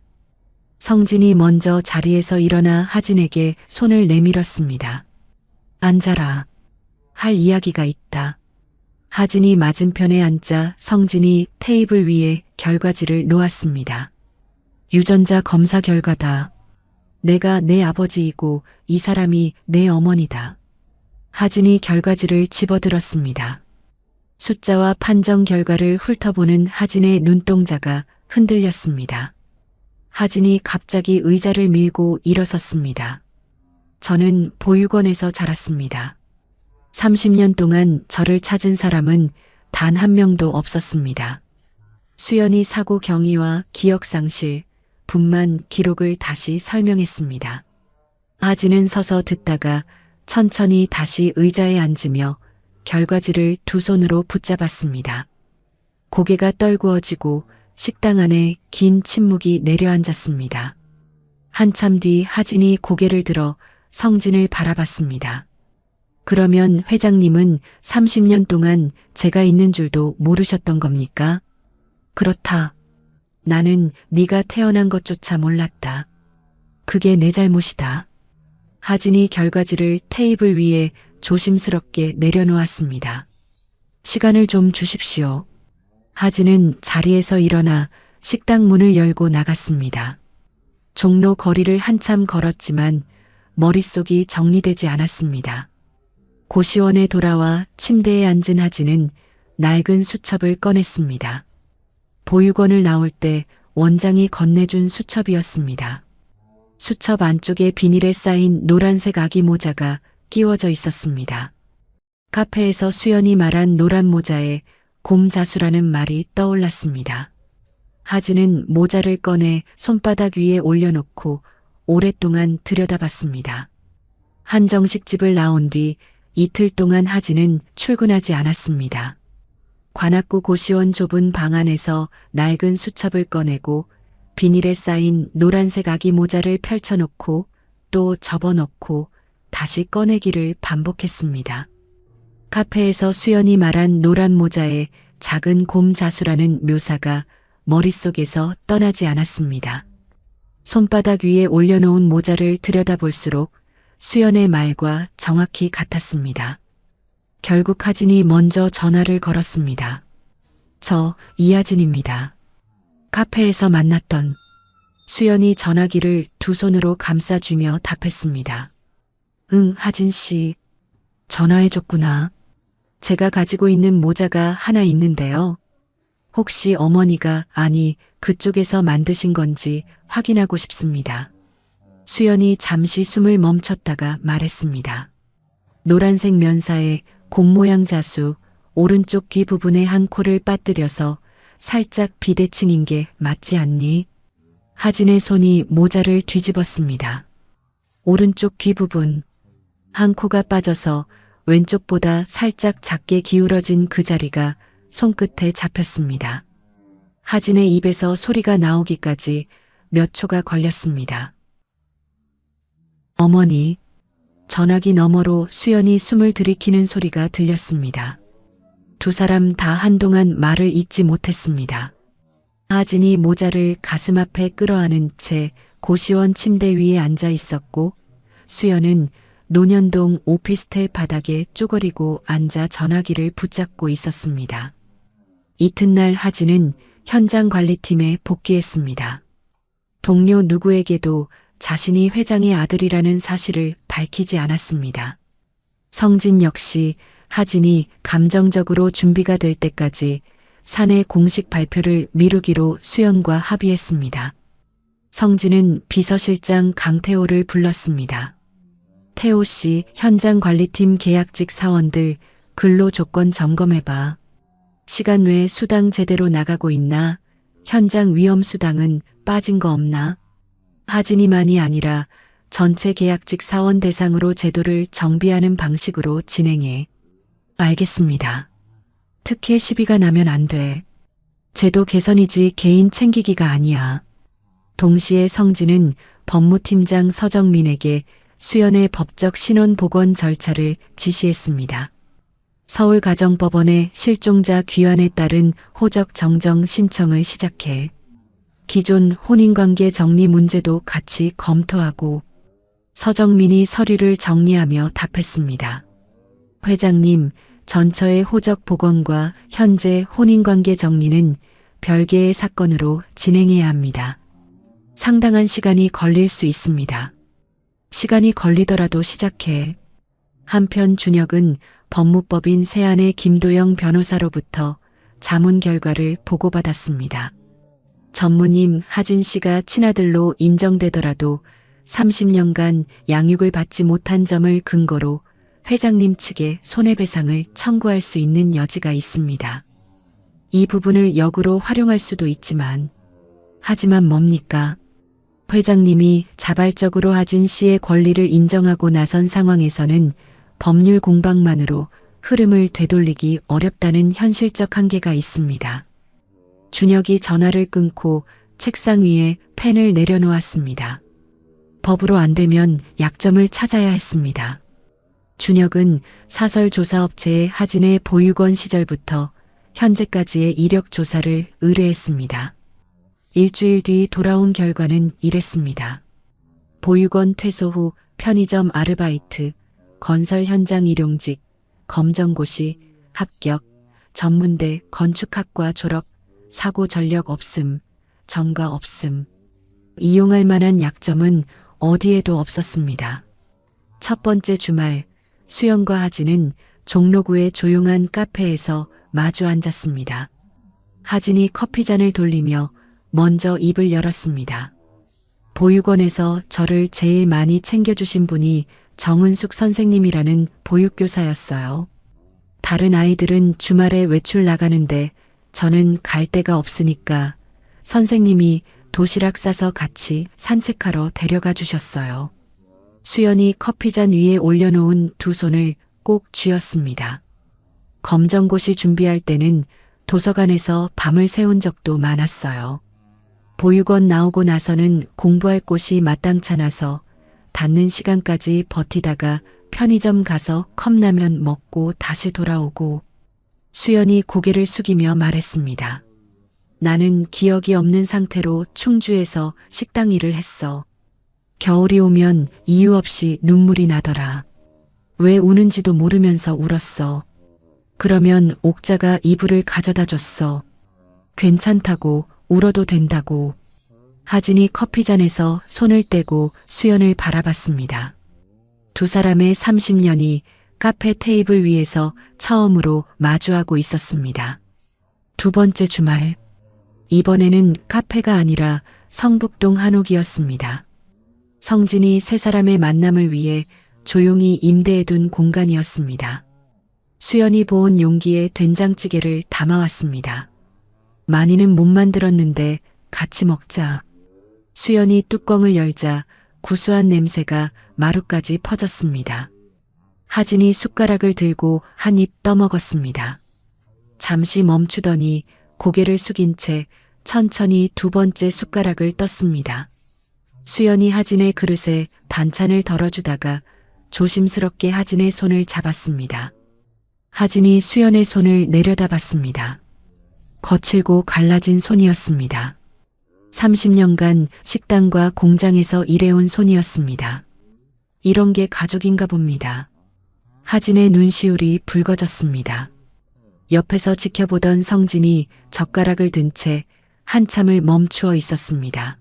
성진이 먼저 자리에서 일어나 하진에게 손을 내밀었습니다. 앉아라. 할 이야기가 있다. 하진이 맞은편에 앉자 성진이 테이블 위에 결과지를 놓았습니다. 유전자 검사 결과다. 내가 내 아버지이고 이 사람이 내 어머니다. 하진이 결과지를 집어들었습니다. 숫자와 판정 결과를 훑어보는 하진의 눈동자가 흔들렸습니다. 하진이 갑자기 의자를 밀고 일어섰습니다. 저는 보육원에서 자랐습니다. 30년 동안 저를 찾은 사람은 단 한 명도 없었습니다. 수연이 사고 경위와 기억상실, 분만 기록을 다시 설명했습니다. 하진은 서서 듣다가 천천히 다시 의자에 앉으며 결과지를 두 손으로 붙잡았습니다. 고개가 떨구어지고 식당 안에 긴 침묵이 내려앉았습니다. 한참 뒤 하진이 고개를 들어 성진을 바라봤습니다. 그러면 회장님은 30년 동안 제가 있는 줄도 모르셨던 겁니까? 그렇다. 나는 네가 태어난 것조차 몰랐다. 그게 내 잘못이다. 하진이 결과지를 테이블 위에 조심스럽게 내려놓았습니다. 시간을 좀 주십시오. 하진은 자리에서 일어나 식당 문을 열고 나갔습니다. 종로 거리를 한참 걸었지만 머릿속이 정리되지 않았습니다. 고시원에 돌아와 침대에 앉은 하진은 낡은 수첩을 꺼냈습니다. 보육원을 나올 때 원장이 건네준 수첩이었습니다. 수첩 안쪽에 비닐에 쌓인 노란색 아기 모자가 끼워져 있었습니다. 카페에서 수연이 말한 노란 모자에 곰자수라는 말이 떠올랐습니다. 하진은 모자를 꺼내 손바닥 위에 올려놓고 오랫동안 들여다봤습니다. 한정식집을 나온 뒤 이틀 동안 하진은 출근하지 않았습니다. 관악구 고시원 좁은 방 안에서 낡은 수첩을 꺼내고 비닐에 쌓인 노란색 아기 모자를 펼쳐놓고 또 접어넣고 다시 꺼내기를 반복했습니다. 카페에서 수연이 말한 노란 모자에 작은 곰자수라는 묘사가 머릿속에서 떠나지 않았습니다. 손바닥 위에 올려놓은 모자를 들여다볼수록 수연의 말과 정확히 같았습니다. 결국 하진이 먼저 전화를 걸었습니다. 저 이하진입니다. 카페에서 만났던. 수연이 전화기를 두 손으로 감싸쥐며 답했습니다. 응, 하진 씨. 전화해줬구나. 제가 가지고 있는 모자가 하나 있는데요. 혹시 어머니가 아니 그쪽에서 만드신 건지 확인하고 싶습니다. 수연이 잠시 숨을 멈췄다가 말했습니다. 노란색 면사에 곰 모양 자수, 오른쪽 귀 부분에 한 코를 빠뜨려서 살짝 비대칭인 게 맞지 않니? 하진의 손이 모자를 뒤집었습니다. 오른쪽 귀 부분. 한 코가 빠져서 왼쪽보다 살짝 작게 기울어진 그 자리가 손끝에 잡혔습니다. 하진의 입에서 소리가 나오기까지 몇 초가 걸렸습니다. 어머니. 전화기 너머로 수연이 숨을 들이키는 소리가 들렸습니다. 두 사람 다 한동안 말을 잇지 못했습니다. 하진이 모자를 가슴 앞에 끌어안은 채 고시원 침대 위에 앉아 있었고 수연은 논현동 오피스텔 바닥에 쪼그리고 앉아 전화기를 붙잡고 있었습니다. 이튿날 하진은 현장 관리팀에 복귀했습니다. 동료 누구에게도 자신이 회장의 아들이라는 사실을 밝히지 않았습니다. 성진 역시 하진이 감정적으로 준비가 될 때까지 사내 공식 발표를 미루기로 수연과 합의했습니다. 성진은 비서실장 강태호를 불렀습니다. 태호 씨, 현장 관리팀 계약직 사원들 근로 조건 점검해봐. 시간 외에 수당 제대로 나가고 있나? 현장 위험 수당은 빠진 거 없나? 하진이만이 아니라 전체 계약직 사원 대상으로 제도를 정비하는 방식으로 진행해. 알겠습니다. 특혜 시비가 나면 안 돼. 제도 개선이지 개인 챙기기가 아니야. 동시에 성진은 법무팀장 서정민에게 수연의 법적 신원 복원 절차를 지시했습니다. 서울가정법원에 실종자 귀환에 따른 호적 정정 신청을 시작해 기존 혼인관계 정리 문제도 같이 검토하고 서정민이 서류를 정리하며 답했습니다. 회장님, 전처의 호적 복원과 현재 혼인관계 정리는 별개의 사건으로 진행해야 합니다. 상당한 시간이 걸릴 수 있습니다. 시간이 걸리더라도 시작해. 한편 준혁은 법무법인 세안의 김도영 변호사로부터 자문 결과를 보고받았습니다. 전무님 하진 씨가 친아들로 인정되더라도 30년간 양육을 받지 못한 점을 근거로 회장님 측에 손해배상을 청구할 수 있는 여지가 있습니다. 이 부분을 역으로 활용할 수도 있지만, 하지만 뭡니까? 회장님이 자발적으로 하진 씨의 권리를 인정하고 나선 상황에서는 법률 공방만으로 흐름을 되돌리기 어렵다는 현실적 한계가 있습니다. 준혁이 전화를 끊고 책상 위에 펜을 내려놓았습니다. 법으로 안 되면 약점을 찾아야 했습니다. 준혁은 사설조사업체의 하진의 보육원 시절부터 현재까지의 이력 조사를 의뢰했습니다. 일주일 뒤 돌아온 결과는 이랬습니다. 보육원 퇴소 후 편의점 아르바이트, 건설 현장 일용직, 검정고시, 합격, 전문대 건축학과 졸업, 사고 전력 없음, 전과 없음. 이용할 만한 약점은 어디에도 없었습니다. 첫 번째 주말, 수연과 하진은 종로구의 조용한 카페에서 마주 앉았습니다. 하진이 커피잔을 돌리며 먼저 입을 열었습니다. 보육원에서 저를 제일 많이 챙겨주신 분이 정은숙 선생님이라는 보육교사였어요. 다른 아이들은 주말에 외출 나가는데 저는 갈 데가 없으니까 선생님이 도시락 싸서 같이 산책하러 데려가 주셨어요. 수연이 커피잔 위에 올려놓은 두 손을 꼭 쥐었습니다. 검정고시 준비할 때는 도서관에서 밤을 새운 적도 많았어요. 보육원 나오고 나서는 공부할 곳이 마땅찮아서 닫는 시간까지 버티다가 편의점 가서 컵라면 먹고 다시 돌아오고. 수연이 고개를 숙이며 말했습니다. 나는 기억이 없는 상태로 충주에서 식당 일을 했어. 겨울이 오면 이유 없이 눈물이 나더라. 왜 우는지도 모르면서 울었어. 그러면 옥자가 이불을 가져다 줬어. 괜찮다고, 울어도 된다고. 하진이 커피잔에서 손을 떼고 수연을 바라봤습니다. 두 사람의 30년이 카페 테이블 위에서 처음으로 마주하고 있었습니다. 두 번째 주말. 이번에는 카페가 아니라 성북동 한옥이었습니다. 성진이 세 사람의 만남을 위해 조용히 임대해둔 공간이었습니다. 수연이 보온 용기에 된장찌개를 담아왔습니다. 많이는 못 만들었는데 같이 먹자. 수연이 뚜껑을 열자 구수한 냄새가 마루까지 퍼졌습니다. 하진이 숟가락을 들고 한 입 떠먹었습니다. 잠시 멈추더니 고개를 숙인 채 천천히 두 번째 숟가락을 떴습니다. 수연이 하진의 그릇에 반찬을 덜어주다가 조심스럽게 하진의 손을 잡았습니다. 하진이 수연의 손을 내려다봤습니다. 거칠고 갈라진 손이었습니다. 30년간 식당과 공장에서 일해온 손이었습니다. 이런 게 가족인가 봅니다. 하진의 눈시울이 붉어졌습니다. 옆에서 지켜보던 성진이 젓가락을 든 채 한참을 멈추어 있었습니다.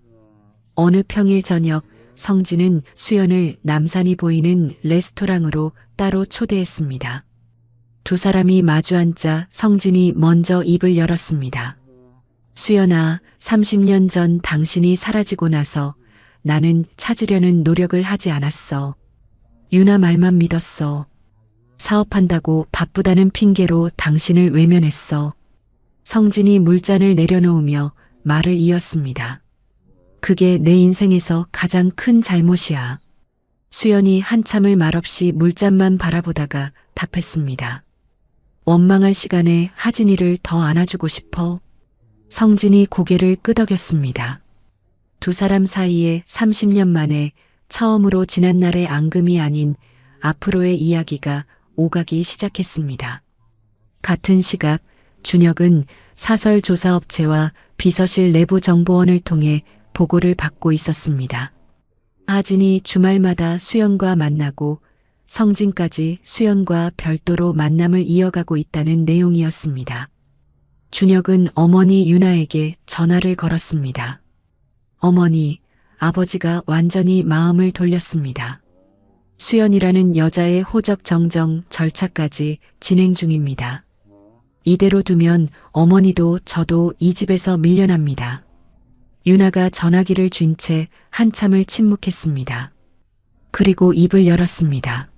어느 평일 저녁 성진은 수연을 남산이 보이는 레스토랑으로 따로 초대했습니다. 두 사람이 마주 앉자 성진이 먼저 입을 열었습니다. 수연아, 30년 전 당신이 사라지고 나서 나는 찾으려는 노력을 하지 않았어. 유나 말만 믿었어. 사업한다고 바쁘다는 핑계로 당신을 외면했어. 성진이 물잔을 내려놓으며 말을 이었습니다. 그게 내 인생에서 가장 큰 잘못이야. 수연이 한참을 말없이 물잔만 바라보다가 답했습니다. 원망할 시간에 하진이를 더 안아주고 싶어. 성진이 고개를 끄덕였습니다. 두 사람 사이에 30년 만에 처음으로 지난날의 앙금이 아닌 앞으로의 이야기가 오가기 시작했습니다. 같은 시각 준혁은 사설조사업체와 비서실 내부 정보원을 통해 보고를 받고 있었습니다. 하진이 주말마다 수연과 만나고 성진까지 수연과 별도로 만남을 이어가고 있다는 내용이었습니다. 준혁은 어머니 유나에게 전화를 걸었습니다. 어머니, 아버지가 완전히 마음을 돌렸습니다. 수연이라는 여자의 호적 정정 절차까지 진행 중입니다. 이대로 두면 어머니도 저도 이 집에서 밀려납니다. 유나가 전화기를 쥔 채 한참을 침묵했습니다. 그리고 입을 열었습니다.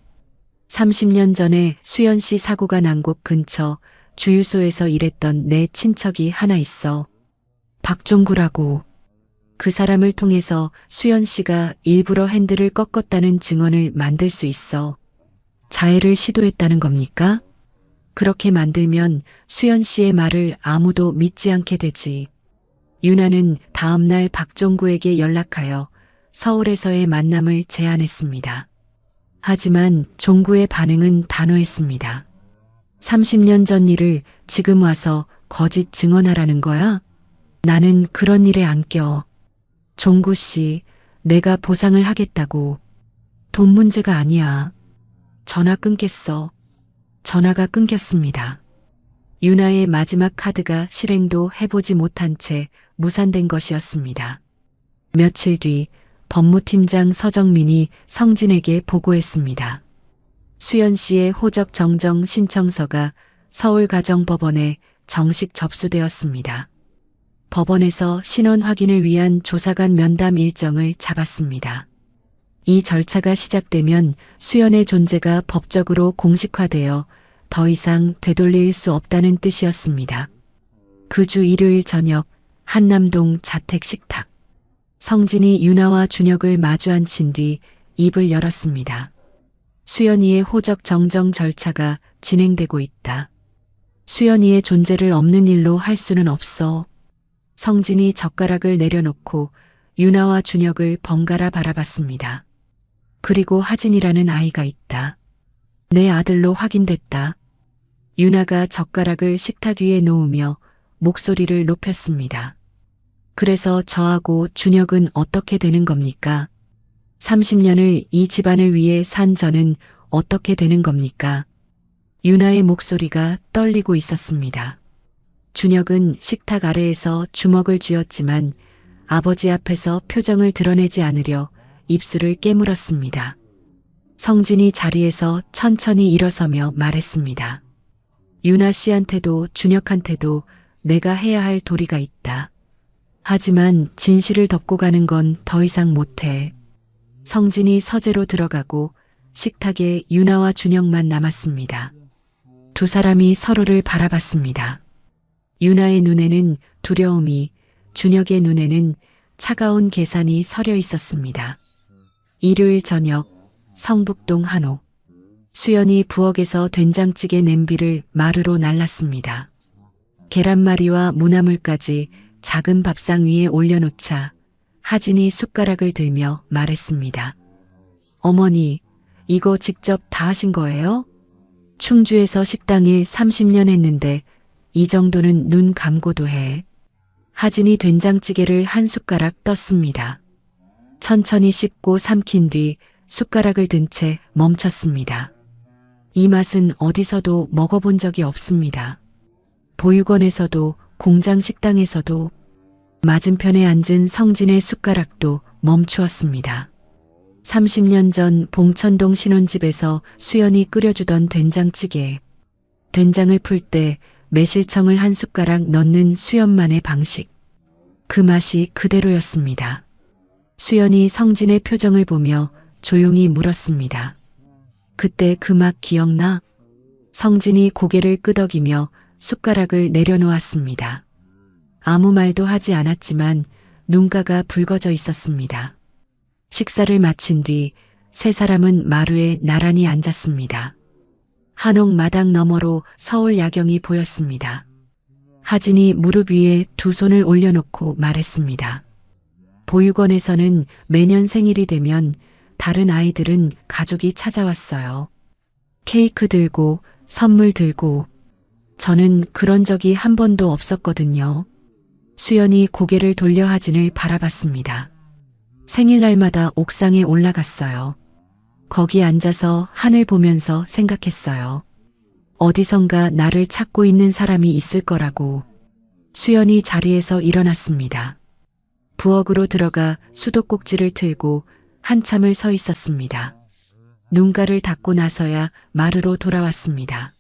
30년 전에 수연 씨 사고가 난 곳 근처 주유소에서 일했던 내 친척이 하나 있어. 박종구라고. 그 사람을 통해서 수연 씨가 일부러 핸들을 꺾었다는 증언을 만들 수 있어. 자해를 시도했다는 겁니까? 그렇게 만들면 수연 씨의 말을 아무도 믿지 않게 되지. 유나는 다음 날 박종구에게 연락하여 서울에서의 만남을 제안했습니다. 하지만 종구의 반응은 단호했습니다. 30년 전 일을 지금 와서 거짓 증언하라는 거야? 나는 그런 일에 안 껴. 종구 씨, 내가 보상을 하겠다고. 돈 문제가 아니야. 전화 끊겠어. 전화가 끊겼습니다. 유나의 마지막 카드가 실행도 해보지 못한 채 무산된 것이었습니다. 며칠 뒤 법무팀장 서정민이 성진에게 보고했습니다. 수연 씨의 호적 정정 신청서가 서울가정법원에 정식 접수되었습니다. 법원에서 신원 확인을 위한 조사관 면담 일정을 잡았습니다. 이 절차가 시작되면 수연의 존재가 법적으로 공식화되어 더 이상 되돌릴 수 없다는 뜻이었습니다. 그 주 일요일 저녁 한남동 자택 식탁. 성진이 유나와 준혁을 마주 앉힌 뒤 입을 열었습니다. 수연이의 호적 정정 절차가 진행되고 있다. 수연이의 존재를 없는 일로 할 수는 없어. 성진이 젓가락을 내려놓고 유나와 준혁을 번갈아 바라봤습니다. 그리고 하진이라는 아이가 있다. 내 아들로 확인됐다. 유나가 젓가락을 식탁 위에 놓으며 목소리를 높였습니다. 그래서 저하고 준혁은 어떻게 되는 겁니까? 30년을 이 집안을 위해 산 저는 어떻게 되는 겁니까? 유나의 목소리가 떨리고 있었습니다. 준혁은 식탁 아래에서 주먹을 쥐었지만 아버지 앞에서 표정을 드러내지 않으려 입술을 깨물었습니다. 성진이 자리에서 천천히 일어서며 말했습니다. 유나 씨한테도 준혁한테도 내가 해야 할 도리가 있다. 하지만 진실을 덮고 가는 건 더 이상 못해. 성진이 서재로 들어가고 식탁에 유나와 준혁만 남았습니다. 두 사람이 서로를 바라봤습니다. 유나의 눈에는 두려움이, 준혁의 눈에는 차가운 계산이 서려 있었습니다. 일요일 저녁 성북동 한옥. 수연이 부엌에서 된장찌개 냄비를 마루로 날랐습니다. 계란말이와 무나물까지 작은 밥상 위에 올려놓자 하진이 숟가락을 들며 말했습니다. 어머니, 이거 직접 다 하신 거예요? 충주에서 식당 일 30년 했는데 이 정도는 눈 감고도 해. 하진이 된장찌개를 한 숟가락 떴습니다. 천천히 씹고 삼킨 뒤 숟가락을 든 채 멈췄습니다. 이 맛은 어디서도 먹어본 적이 없습니다. 보육원에서도 공장 식당에서도. 맞은편에 앉은 성진의 숟가락도 멈추었습니다. 30년 전 봉천동 신혼집에서 수연이 끓여주던 된장찌개. 된장을 풀 때 매실청을 한 숟가락 넣는 수연만의 방식. 그 맛이 그대로였습니다. 수연이 성진의 표정을 보며 조용히 물었습니다. 그때 그 맛 기억나? 성진이 고개를 끄덕이며 숟가락을 내려놓았습니다. 아무 말도 하지 않았지만 눈가가 붉어져 있었습니다. 식사를 마친 뒤 세 사람은 마루에 나란히 앉았습니다. 한옥 마당 너머로 서울 야경이 보였습니다. 하진이 무릎 위에 두 손을 올려놓고 말했습니다. 보육원에서는 매년 생일이 되면 다른 아이들은 가족이 찾아왔어요. 케이크 들고 선물 들고. 저는 그런 적이 한 번도 없었거든요. 수연이 고개를 돌려 하진을 바라봤습니다. 생일날마다 옥상에 올라갔어요. 거기 앉아서 하늘 보면서 생각했어요. 어디선가 나를 찾고 있는 사람이 있을 거라고. 수연이 자리에서 일어났습니다. 부엌으로 들어가 수도꼭지를 틀고 한참을 서 있었습니다. 눈가를 닦고 나서야 마루로 돌아왔습니다.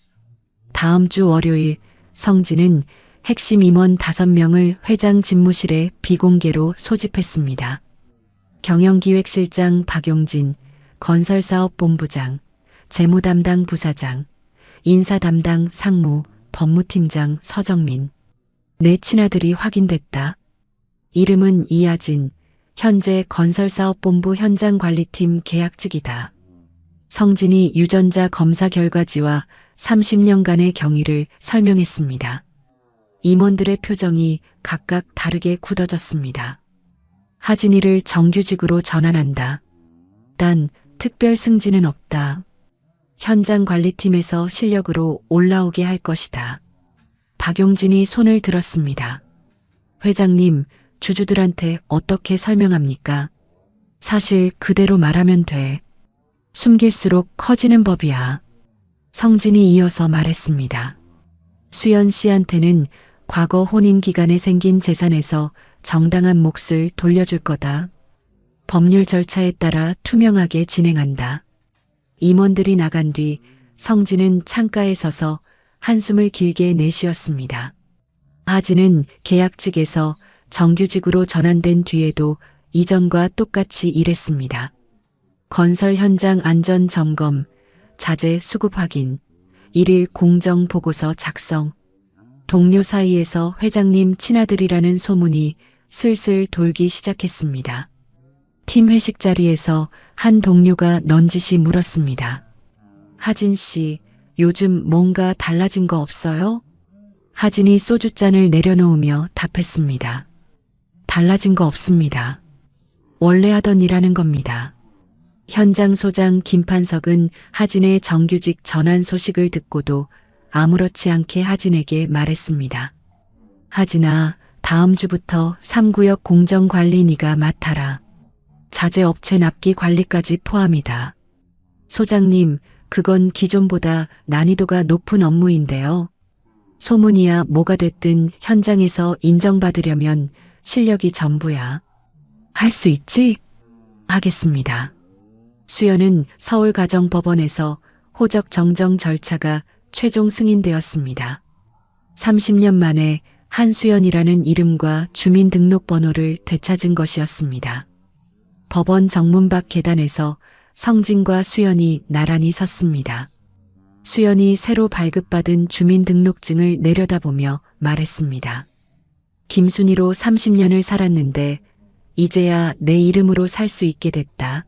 다음 주 월요일 성진은 핵심 임원 5명을 회장 집무실에 비공개로 소집했습니다. 경영기획실장 박용진, 건설사업본부장, 재무담당 부사장, 인사담당 상무, 법무팀장 서정민. 내 친아들이 확인됐다. 이름은 이하진, 현재 건설사업본부 현장관리팀 계약직이다. 성진이 유전자 검사 결과지와 30년간의 경위를 설명했습니다. 임원들의 표정이 각각 다르게 굳어졌습니다. 하진이를 정규직으로 전환한다. 단 특별 승진은 없다. 현장관리팀에서 실력으로 올라오게 할 것이다. 박용진이 손을 들었습니다. 회장님, 주주들한테 어떻게 설명합니까? 사실 그대로 말하면 돼. 숨길수록 커지는 법이야. 성진이 이어서 말했습니다. 수연 씨한테는 과거 혼인 기간에 생긴 재산에서 정당한 몫을 돌려줄 거다. 법률 절차에 따라 투명하게 진행한다. 임원들이 나간 뒤 성진은 창가에 서서 한숨을 길게 내쉬었습니다. 하진은 계약직에서 정규직으로 전환된 뒤에도 이전과 똑같이 일했습니다. 건설 현장 안전 점검, 자재 수급 확인, 일일 공정 보고서 작성. 동료 사이에서 회장님 친아들이라는 소문이 슬슬 돌기 시작했습니다. 팀 회식 자리에서 한 동료가 넌지시 물었습니다. 하진 씨, 요즘 뭔가 달라진 거 없어요? 하진이 소주잔을 내려놓으며 답했습니다. 달라진 거 없습니다. 원래 하던 일 하는 겁니다. 현장 소장 김판석은 하진의 정규직 전환 소식을 듣고도 아무렇지 않게 하진에게 말했습니다. 하진아, 다음 주부터 3구역 공정관리 네가 맡아라. 자재업체 납기 관리까지 포함이다. 소장님, 그건 기존보다 난이도가 높은 업무인데요. 소문이야 뭐가 됐든 현장에서 인정받으려면 실력이 전부야. 할 수 있지? 하겠습니다. 수연은 서울가정법원에서 호적 정정 절차가 최종 승인되었습니다. 30년 만에 한수연이라는 이름과 주민등록번호를 되찾은 것이었습니다. 법원 정문 밖 계단에서 성진과 수연이 나란히 섰습니다. 수연이 새로 발급받은 주민등록증을 내려다보며 말했습니다. 김순희로 30년을 살았는데 이제야 내 이름으로 살 수 있게 됐다.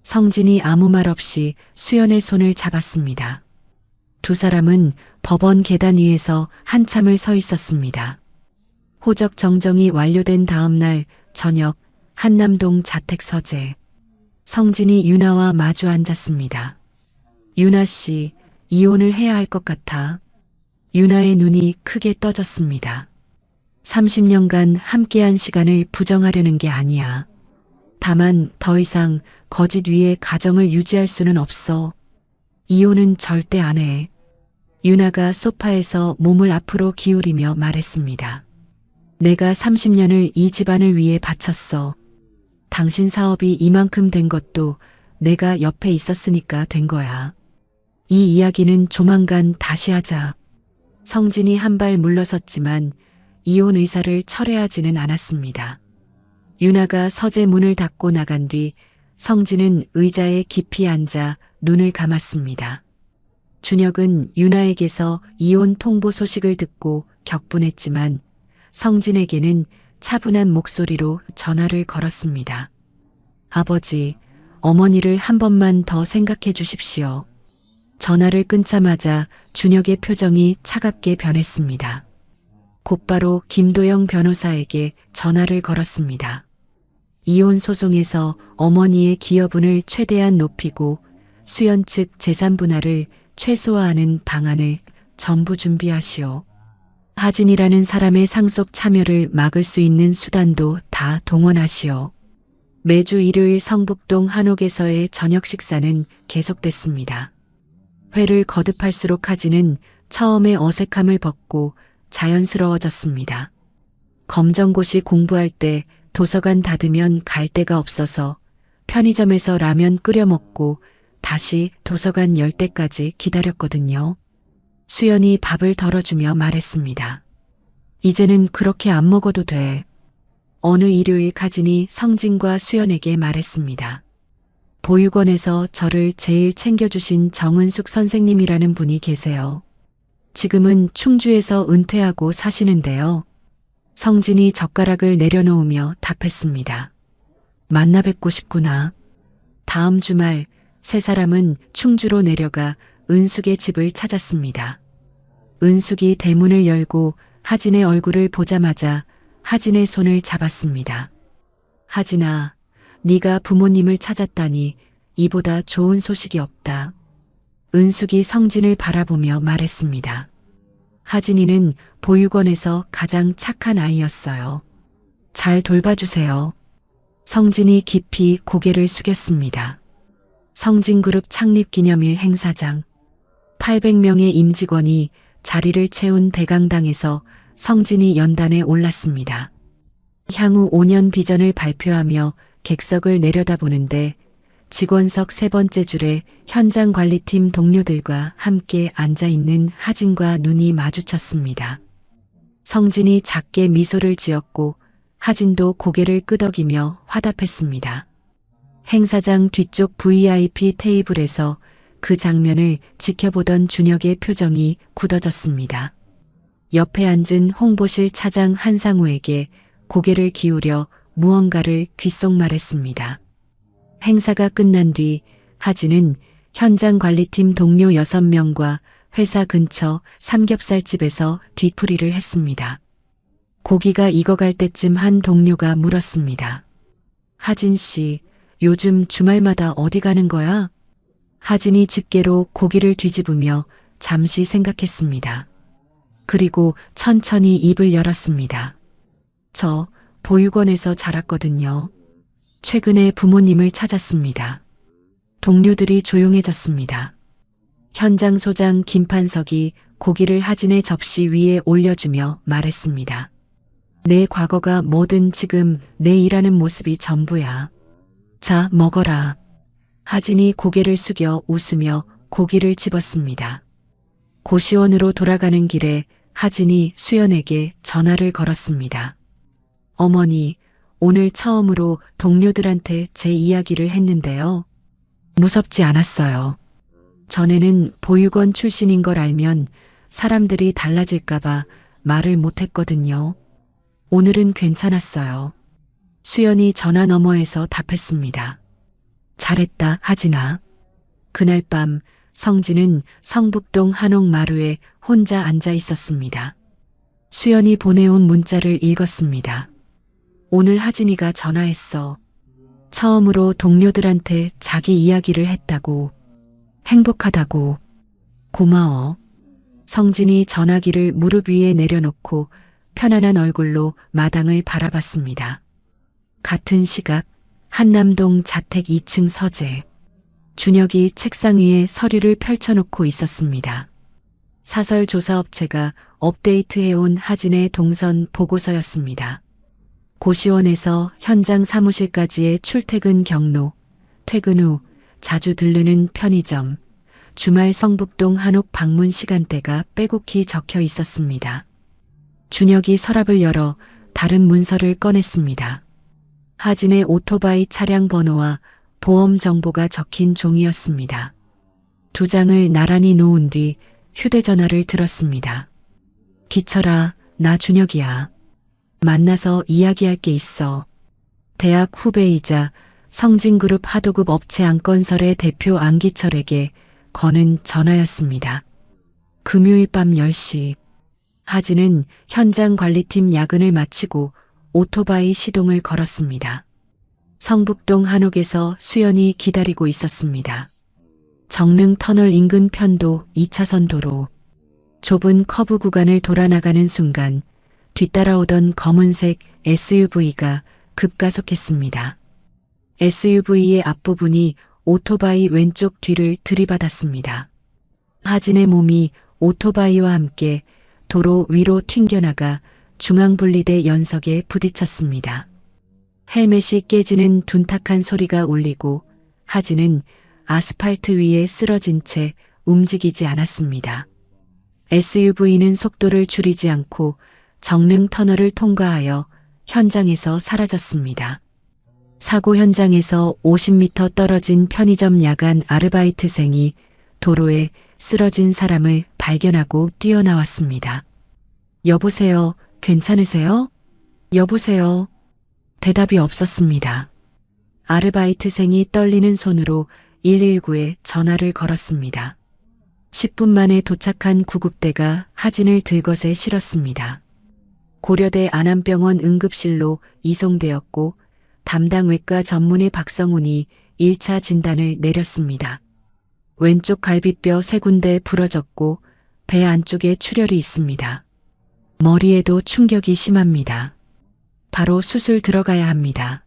성진이 아무 말 없이 수연의 손을 잡았습니다. 두 사람은 법원 계단 위에서 한참을 서 있었습니다. 호적 정정이 완료된 다음 날 저녁 한남동 자택 서재. 성진이 유나와 마주 앉았습니다. 유나 씨, 이혼을 해야 할 것 같아. 유나의 눈이 크게 떠졌습니다. 30년간 함께한 시간을 부정하려는 게 아니야. 다만 더 이상 거짓 위에 가정을 유지할 수는 없어. 이혼은 절대 안 해. 유나가 소파에서 몸을 앞으로 기울이며 말했습니다. 내가 30년을 이 집안을 위해 바쳤어. 당신 사업이 이만큼 된 것도 내가 옆에 있었으니까 된 거야. 이 이야기는 조만간 다시 하자. 성진이 한 발 물러섰지만 이혼 의사를 철회하지는 않았습니다. 유나가 서재 문을 닫고 나간 뒤 성진은 의자에 깊이 앉아 눈을 감았습니다. 준혁은 유나에게서 이혼 통보 소식을 듣고 격분했지만 성진에게는 차분한 목소리로 전화를 걸었습니다. 아버지, 어머니를 한 번만 더 생각해 주십시오. 전화를 끊자마자 준혁의 표정이 차갑게 변했습니다. 곧바로 김도영 변호사에게 전화를 걸었습니다. 이혼 소송에서 어머니의 기여분을 최대한 높이고 수연 측 재산 분할을 최소화하는 방안을 전부 준비하시오. 하진이라는 사람의 상속 참여를 막을 수 있는 수단도 다 동원하시오. 매주 일요일 성북동 한옥에서의 저녁 식사는 계속됐습니다. 회를 거듭할수록 하진은 처음에 어색함을 벗고 자연스러워졌습니다. 검정고시 공부할 때 도서관 닫으면 갈 데가 없어서 편의점에서 라면 끓여 먹고 다시 도서관 열 때까지 기다렸거든요. 수연이 밥을 덜어주며 말했습니다. 이제는 그렇게 안 먹어도 돼. 어느 일요일 가진이 성진과 수연에게 말했습니다. 보육원에서 저를 제일 챙겨주신 정은숙 선생님이라는 분이 계세요. 지금은 충주에서 은퇴하고 사시는데요. 성진이 젓가락을 내려놓으며 답했습니다. 만나 뵙고 싶구나. 다음 주말 세 사람은 충주로 내려가 은숙의 집을 찾았습니다. 은숙이 대문을 열고 하진의 얼굴을 보자마자 하진의 손을 잡았습니다. 하진아, 네가 부모님을 찾았다니 이보다 좋은 소식이 없다. 은숙이 성진을 바라보며 말했습니다. 하진이는 보육원에서 가장 착한 아이였어요. 잘 돌봐주세요. 성진이 깊이 고개를 숙였습니다. 성진그룹 창립기념일 행사장. 800명의 임직원이 자리를 채운 대강당에서 성진이 연단에 올랐습니다. 향후 5년 비전을 발표하며 객석을 내려다보는데 직원석 세 번째 줄에 현장 관리팀 동료들과 함께 앉아있는 하진과 눈이 마주쳤습니다. 성진이 작게 미소를 지었고 하진도 고개를 끄덕이며 화답했습니다. 행사장 뒤쪽 VIP 테이블에서 그 장면을 지켜보던 준혁의 표정이 굳어졌습니다. 옆에 앉은 홍보실 차장 한상우에게 고개를 기울여 무언가를 귓속말했습니다. 행사가 끝난 뒤 하진은 현장 관리팀 동료 6명과 회사 근처 삼겹살집에서 뒤풀이를 했습니다. 고기가 익어갈 때쯤 한 동료가 물었습니다. 하진 씨, 요즘 주말마다 어디 가는 거야? 하진이 집게로 고기를 뒤집으며 잠시 생각했습니다. 그리고 천천히 입을 열었습니다. 저 보육원에서 자랐거든요. 최근에 부모님을 찾았습니다. 동료들이 조용해졌습니다. 현장 소장 김판석이 고기를 하진의 접시 위에 올려주며 말했습니다. 내 과거가 뭐든 지금 내 일하는 모습이 전부야. 자, 먹어라. 하진이 고개를 숙여 웃으며 고기를 집었습니다. 고시원으로 돌아가는 길에 하진이 수연에게 전화를 걸었습니다. 어머니, 오늘 처음으로 동료들한테 제 이야기를 했는데요. 무섭지 않았어요. 전에는 보육원 출신인 걸 알면 사람들이 달라질까봐 말을 못했거든요. 오늘은 괜찮았어요. 수연이 전화 너머에서 답했습니다. 잘했다, 하진아. 그날 밤 성진은 성북동 한옥마루에 혼자 앉아 있었습니다. 수연이 보내온 문자를 읽었습니다. 오늘 하진이가 전화했어. 처음으로 동료들한테 자기 이야기를 했다고. 행복하다고. 고마워. 성진이 전화기를 무릎 위에 내려놓고 편안한 얼굴로 마당을 바라봤습니다. 같은 시각 한남동 자택 2층 서재. 준혁이 책상 위에 서류를 펼쳐놓고 있었습니다. 사설 조사업체가 업데이트해온 하진의 동선 보고서였습니다. 고시원에서 현장 사무실까지의 출퇴근 경로, 퇴근 후 자주 들르는 편의점, 주말 성북동 한옥 방문 시간대가 빼곡히 적혀 있었습니다. 준혁이 서랍을 열어 다른 문서를 꺼냈습니다. 하진의 오토바이 차량 번호와 보험 정보가 적힌 종이였습니다. 2장을 나란히 놓은 뒤 휴대전화를 들었습니다. 기철아, 나 준혁이야. 만나서 이야기할 게 있어. 대학 후배이자 성진그룹 하도급 업체 안건설의 대표 안기철에게 거는 전화였습니다. 금요일 밤 10시. 하진은 현장 관리팀 야근을 마치고 오토바이 시동을 걸었습니다. 성북동 한옥에서 수연이 기다리고 있었습니다. 정릉 터널 인근 편도 2차선 도로. 좁은 커브 구간을 돌아 나가는 순간 뒤따라오던 검은색 SUV가 급가속했습니다. SUV의 앞부분이 오토바이 왼쪽 뒤를 들이받았습니다. 하진의 몸이 오토바이와 함께 도로 위로 튕겨나가 중앙분리대 연석에 부딪혔습니다. 헬멧이 깨지는 둔탁한 소리가 울리고 하진은 아스팔트 위에 쓰러진 채 움직이지 않았습니다. SUV는 속도를 줄이지 않고 정릉 터널을 통과하여 현장에서 사라졌습니다. 사고 현장에서 50m 떨어진 편의점 야간 아르바이트생이 도로에 쓰러진 사람을 발견하고 뛰어나왔습니다. 여보세요, 괜찮으세요? 여보세요. 대답이 없었습니다. 아르바이트생이 떨리는 손으로 119에 전화를 걸었습니다. 10분 만에 도착한 구급대가 하진을 들것에 실었습니다. 고려대 안암병원 응급실로 이송되었고 담당 외과 전문의 박성훈이 1차 진단을 내렸습니다. 왼쪽 갈비뼈 3군데 부러졌고 배 안쪽에 출혈이 있습니다. 머리에도 충격이 심합니다. 바로 수술 들어가야 합니다.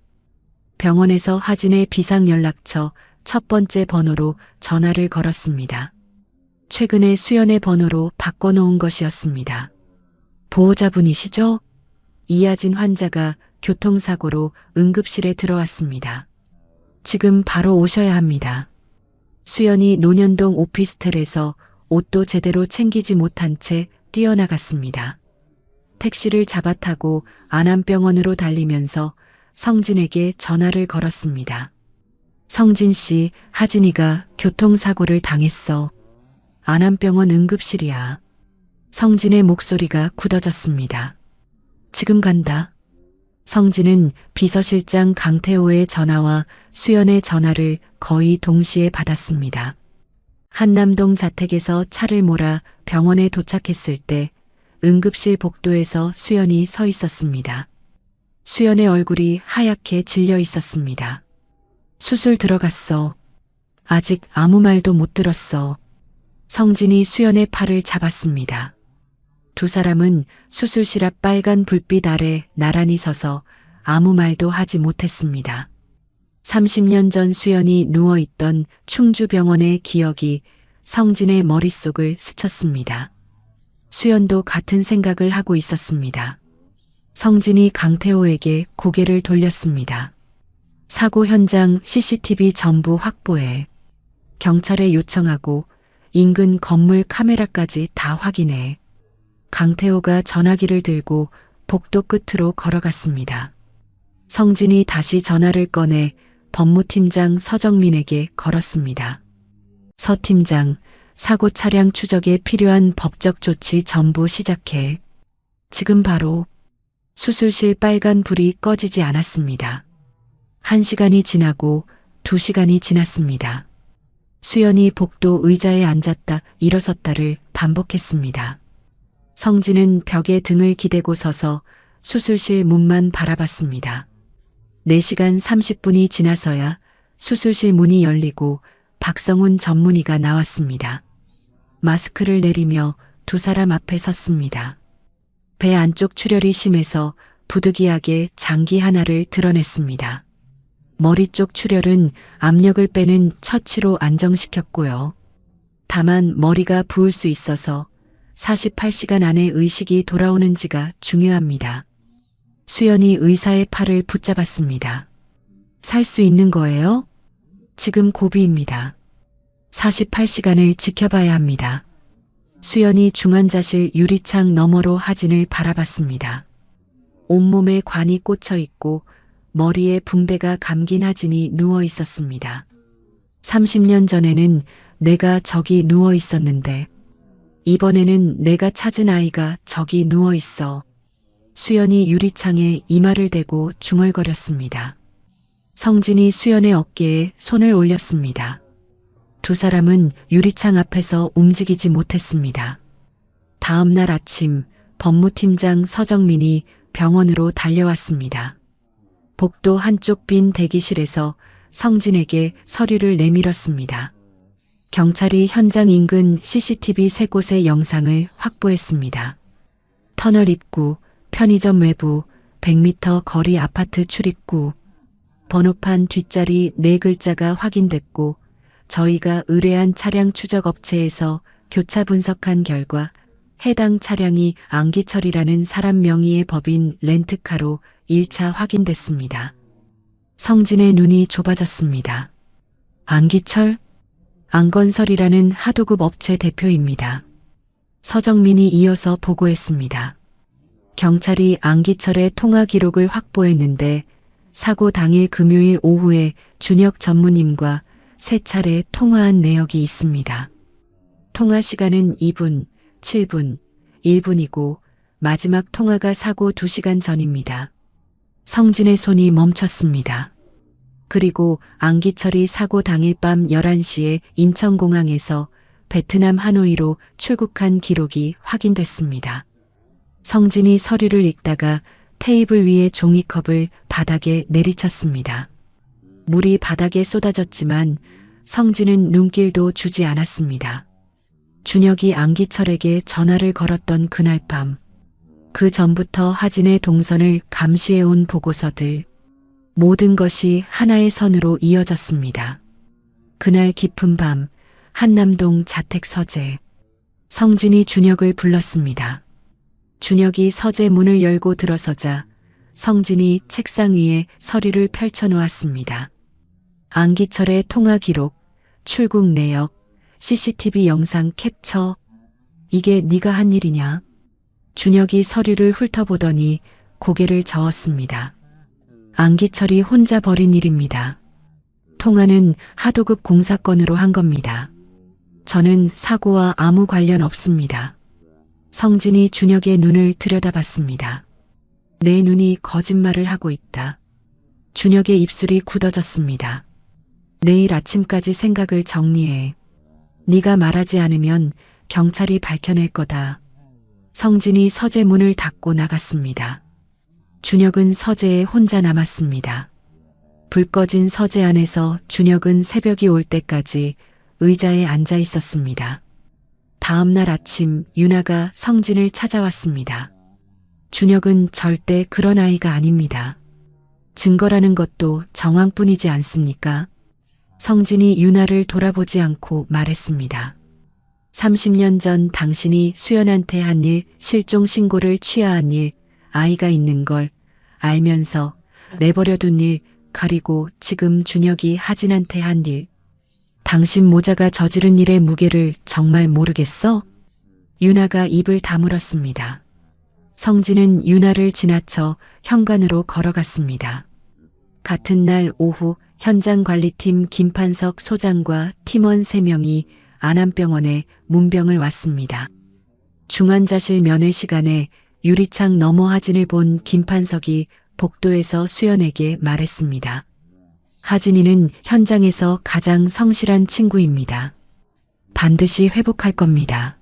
병원에서 하진의 비상연락처 첫 번째 번호로 전화를 걸었습니다. 최근에 수연의 번호로 바꿔놓은 것이었습니다. 보호자분이시죠? 이하진 환자가 교통사고로 응급실에 들어왔습니다. 지금 바로 오셔야 합니다. 수연이 논현동 오피스텔에서 옷도 제대로 챙기지 못한 채 뛰어나갔습니다. 택시를 잡아타고 안암병원으로 달리면서 성진에게 전화를 걸었습니다. 성진 씨, 하진이가 교통사고를 당했어. 안암병원 응급실이야. 성진의 목소리가 굳어졌습니다. 지금 간다. 성진은 비서실장 강태호의 전화와 수연의 전화를 거의 동시에 받았습니다. 한남동 자택에서 차를 몰아 병원에 도착했을 때 응급실 복도에서 수연이 서 있었습니다. 수연의 얼굴이 하얗게 질려 있었습니다. 수술 들어갔어. 아직 아무 말도 못 들었어. 성진이 수연의 팔을 잡았습니다. 두 사람은 수술실 앞 빨간 불빛 아래 나란히 서서 아무 말도 하지 못했습니다. 30년 전 수연이 누워있던 충주병원의 기억이 성진의 머릿속을 스쳤습니다. 수연도 같은 생각을 하고 있었습니다. 성진이 강태호에게 고개를 돌렸습니다. 사고 현장 CCTV 전부 확보해. 경찰에 요청하고 인근 건물 카메라까지 다 확인해. 강태호가 전화기를 들고 복도 끝으로 걸어갔습니다. 성진이 다시 전화를 꺼내 법무팀장 서정민에게 걸었습니다. 서 팀장, 사고 차량 추적에 필요한 법적 조치 전부 시작해. 지금 바로. 수술실 빨간 불이 꺼지지 않았습니다. 1시간이 지나고 2시간이 지났습니다. 수연이 복도 의자에 앉았다 일어섰다를 반복했습니다. 성진은 벽에 등을 기대고 서서 수술실 문만 바라봤습니다. 4시간 30분이 지나서야 수술실 문이 열리고 박성훈 전문의가 나왔습니다. 마스크를 내리며 두 사람 앞에 섰습니다. 배 안쪽 출혈이 심해서 부득이하게 장기 하나를 드러냈습니다. 머리 쪽 출혈은 압력을 빼는 처치로 안정시켰고요. 다만 머리가 부을 수 있어서 48시간 안에 의식이 돌아오는지가 중요합니다. 수연이 의사의 팔을 붙잡았습니다. 살 수 있는 거예요? 지금 고비입니다. 48시간을 지켜봐야 합니다. 수연이 중환자실 유리창 너머로 하진을 바라봤습니다. 온몸에 관이 꽂혀 있고 머리에 붕대가 감긴 하진이 누워 있었습니다. 30년 전에는 내가 저기 누워 있었는데 이번에는 내가 찾은 아이가 저기 누워 있어. 수연이 유리창에 이마를 대고 중얼거렸습니다. 성진이 수연의 어깨에 손을 올렸습니다. 두 사람은 유리창 앞에서 움직이지 못했습니다. 다음 날 아침 법무팀장 서정민이 병원으로 달려왔습니다. 복도 한쪽 빈 대기실에서 성진에게 서류를 내밀었습니다. 경찰이 현장 인근 CCTV 3곳의 영상을 확보했습니다. 터널 입구, 편의점 외부, 100m 거리 아파트 출입구, 번호판 뒷자리 4글자가 확인됐고 저희가 의뢰한 차량 추적 업체에서 교차 분석한 결과 해당 차량이 안기철이라는 사람 명의의 법인 렌트카로 1차 확인됐습니다. 성진의 눈이 좁아졌습니다. 안기철? 안건설이라는 하도급 업체 대표입니다. 서정민이 이어서 보고했습니다. 경찰이 안기철의 통화 기록을 확보했는데 사고 당일 금요일 오후에 준혁 전무님과 3차례 통화한 내역이 있습니다. 통화 시간은 2분, 7분, 1분이고 마지막 통화가 사고 2시간 전입니다. 성진의 손이 멈췄습니다. 그리고 안기철이 사고 당일 밤 11시에 인천공항에서 베트남 하노이로 출국한 기록이 확인됐습니다. 성진이 서류를 읽다가 테이블 위에 종이컵을 바닥에 내리쳤습니다. 물이 바닥에 쏟아졌지만 성진은 눈길도 주지 않았습니다. 준혁이 안기철에게 전화를 걸었던 그날 밤, 그 전부터 하진의 동선을 감시해온 보고서들, 모든 것이 하나의 선으로 이어졌습니다. 그날 깊은 밤, 한남동 자택 서재. 성진이 준혁을 불렀습니다. 준혁이 서재 문을 열고 들어서자 성진이 책상 위에 서류를 펼쳐놓았습니다. 안기철의 통화 기록, 출국 내역, CCTV 영상 캡처. 이게 네가 한 일이냐? 준혁이 서류를 훑어보더니 고개를 저었습니다. 안기철이 혼자 벌인 일입니다. 통화는 하도급 공사건으로 한 겁니다. 저는 사고와 아무 관련 없습니다. 성진이 준혁의 눈을 들여다봤습니다. 내 눈이 거짓말을 하고 있다. 준혁의 입술이 굳어졌습니다. 내일 아침까지 생각을 정리해. 네가 말하지 않으면 경찰이 밝혀낼 거다. 성진이 서재 문을 닫고 나갔습니다. 준혁은 서재에 혼자 남았습니다. 불 꺼진 서재 안에서 준혁은 새벽이 올 때까지 의자에 앉아 있었습니다. 다음 날 아침 유나가 성진을 찾아왔습니다. 준혁은 절대 그런 아이가 아닙니다. 증거라는 것도 정황뿐이지 않습니까? 성진이 유나를 돌아보지 않고 말했습니다. 30년 전 당신이 수연한테 한 일, 실종 신고를 취하한 일, 아이가 있는 걸 알면서 내버려둔 일, 그리고 지금 준혁이 하진한테 한 일. 당신 모자가 저지른 일의 무게를 정말 모르겠어? 유나가 입을 다물었습니다. 성진은 유나를 지나쳐 현관으로 걸어갔습니다. 같은 날 오후 현장 관리팀 김판석 소장과 팀원 3명이 안암병원에 문병을 왔습니다. 중환자실 면회 시간에 유리창 너머 하진을 본 김판석이 복도에서 수연에게 말했습니다. 하진이는 현장에서 가장 성실한 친구입니다. 반드시 회복할 겁니다.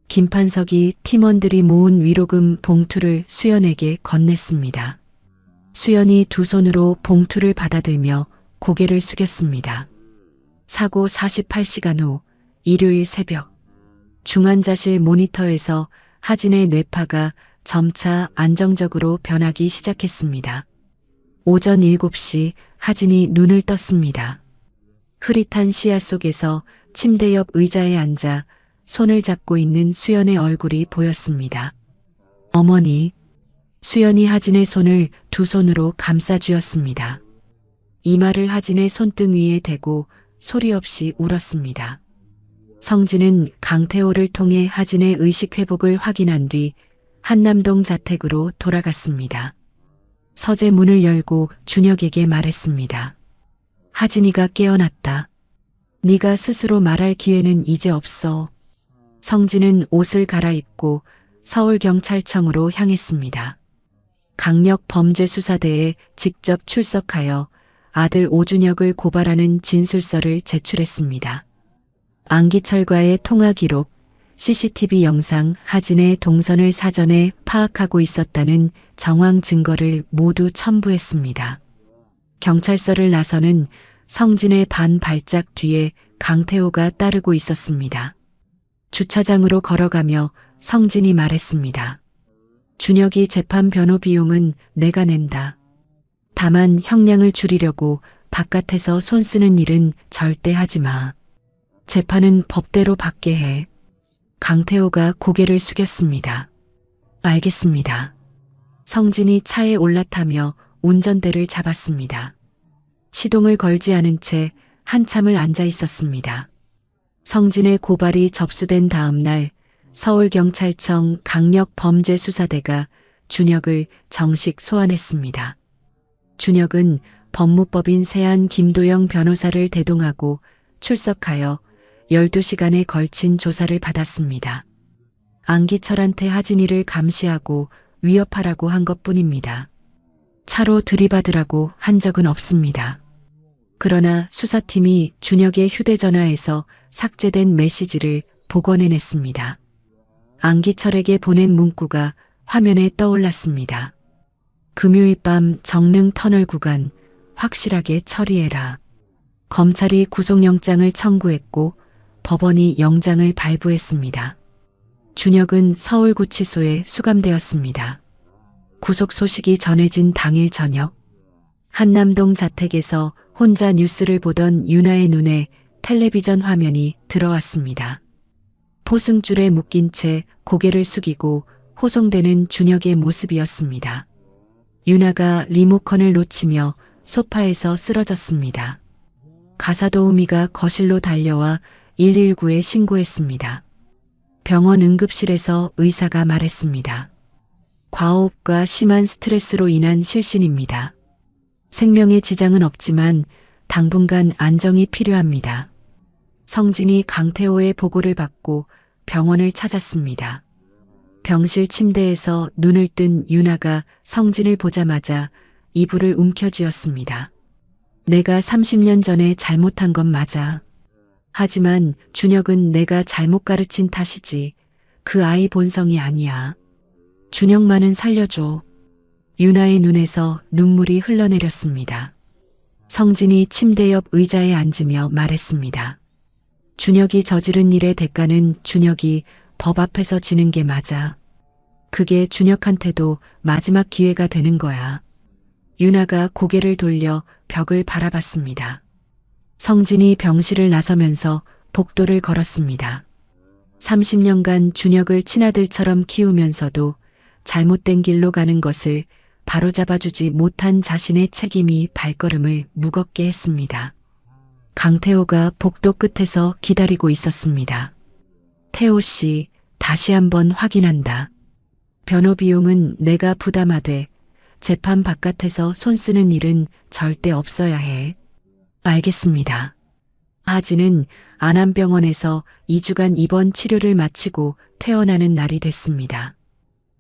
김판석이 팀원들이 모은 위로금 봉투를 수연에게 건넸습니다. 수연이 두 손으로 봉투를 받아들며 고개를 숙였습니다. 사고 48시간 후 일요일 새벽, 중환자실 모니터에서 하진의 뇌파가 점차 안정적으로 변하기 시작했습니다. 오전 7시 하진이 눈을 떴습니다. 흐릿한 시야 속에서 침대 옆 의자에 앉아 손을 잡고 있는 수연의 얼굴이 보였습니다. 어머니. 수연이 하진의 손을 두 손으로 감싸쥐었습니다. 이마를 하진의 손등 위에 대고 소리 없이 울었습니다. 성진은 강태호를 통해 하진의 의식 회복을 확인한 뒤 한남동 자택으로 돌아갔습니다. 서재 문을 열고 준혁에게 말했습니다. 하진이가 깨어났다. 네가 스스로 말할 기회는 이제 없어. 성진은 옷을 갈아입고 서울경찰청으로 향했습니다. 강력범죄수사대에 직접 출석하여 아들 오준혁을 고발하는 진술서를 제출했습니다. 안기철과의 통화 기록, CCTV 영상, 하진의 동선을 사전에 파악하고 있었다는 정황 증거를 모두 첨부했습니다. 경찰서를 나서는 성진의 반 발짝 뒤에 강태호가 따르고 있었습니다. 주차장으로 걸어가며 성진이 말했습니다. 준혁이 재판 변호 비용은 내가 낸다. 다만 형량을 줄이려고 바깥에서 손 쓰는 일은 절대 하지 마. 재판은 법대로 받게 해. 강태호가 고개를 숙였습니다. 알겠습니다. 성진이 차에 올라타며 운전대를 잡았습니다. 시동을 걸지 않은 채 한참을 앉아 있었습니다. 성진의 고발이 접수된 다음 날 서울경찰청 강력범죄수사대가 준혁을 정식 소환했습니다. 준혁은 법무법인 세안 김도영 변호사를 대동하고 출석하여 12시간에 걸친 조사를 받았습니다. 안기철한테 하진이를 감시하고 위협하라고 한 것뿐입니다. 차로 들이받으라고 한 적은 없습니다. 그러나 수사팀이 준혁의 휴대전화에서 삭제된 메시지를 복원해냈습니다. 안기철에게 보낸 문구가 화면에 떠올랐습니다. 금요일 밤 정릉 터널 구간 확실하게 처리해라. 검찰이 구속영장을 청구했고 법원이 영장을 발부했습니다. 준혁은 서울구치소에 수감되었습니다. 구속 소식이 전해진 당일 저녁, 한남동 자택에서 혼자 뉴스를 보던 유나의 눈에 텔레비전 화면이 들어왔습니다. 포승줄에 묶인 채 고개를 숙이고 호송되는 준혁의 모습이었습니다. 유나가 리모컨을 놓치며 소파에서 쓰러졌습니다. 가사도우미가 거실로 달려와 119에 신고했습니다. 병원 응급실에서 의사가 말했습니다. 과호흡과 심한 스트레스로 인한 실신입니다. 생명에 지장은 없지만 당분간 안정이 필요합니다. 성진이 강태호의 보고를 받고 병원을 찾았습니다. 병실 침대에서 눈을 뜬 유나가 성진을 보자마자 이불을 움켜쥐었습니다. 내가 30년 전에 잘못한 건 맞아. 하지만 준혁은 내가 잘못 가르친 탓이지 그 아이 본성이 아니야. 준혁만은 살려줘. 유나의 눈에서 눈물이 흘러내렸습니다. 성진이 침대 옆 의자에 앉으며 말했습니다. 준혁이 저지른 일의 대가는 준혁이 법 앞에서 지는 게 맞아. 그게 준혁한테도 마지막 기회가 되는 거야. 유나가 고개를 돌려 벽을 바라봤습니다. 성진이 병실을 나서면서 복도를 걸었습니다. 30년간 준혁을 친아들처럼 키우면서도 잘못된 길로 가는 것을 바로잡아주지 못한 자신의 책임이 발걸음을 무겁게 했습니다. 강태호가 복도 끝에서 기다리고 있었습니다. 태호 씨, 다시 한번 확인한다. 변호 비용은 내가 부담하되 재판 바깥에서 손 쓰는 일은 절대 없어야 해. 알겠습니다. 하진은 안암병원에서 2주간 입원 치료를 마치고 퇴원하는 날이 됐습니다.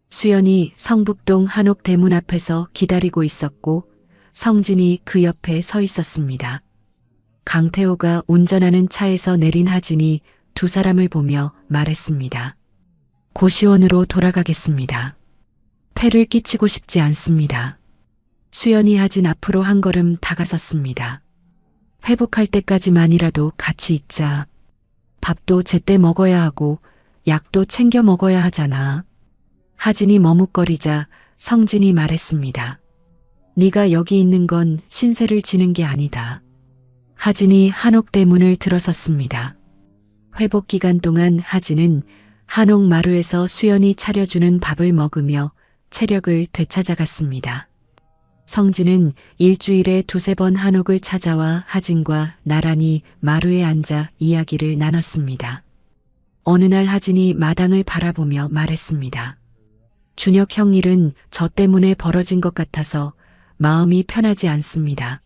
수연이 성북동 한옥 대문 앞에서 기다리고 있었고 성진이 그 옆에 서 있었습니다. 강태호가 운전하는 차에서 내린 하진이 두 사람을 보며 말했습니다. 고시원으로 돌아가겠습니다. 폐를 끼치고 싶지 않습니다. 수연이 하진 앞으로 한 걸음 다가섰습니다. 회복할 때까지만이라도 같이 있자. 밥도 제때 먹어야 하고 약도 챙겨 먹어야 하잖아. 하진이 머뭇거리자 성진이 말했습니다. 네가 여기 있는 건 신세를 지는 게 아니다. 하진이 한옥 대문을 들어섰습니다. 회복 기간 동안 하진은 한옥 마루에서 수연이 차려주는 밥을 먹으며 체력을 되찾아갔습니다. 성진은 일주일에 2~3번 한옥을 찾아와 하진과 나란히 마루에 앉아 이야기를 나눴습니다. 어느 날 하진이 마당을 바라보며 말했습니다. 준혁 형 일은 저 때문에 벌어진 것 같아서 마음이 편하지 않습니다.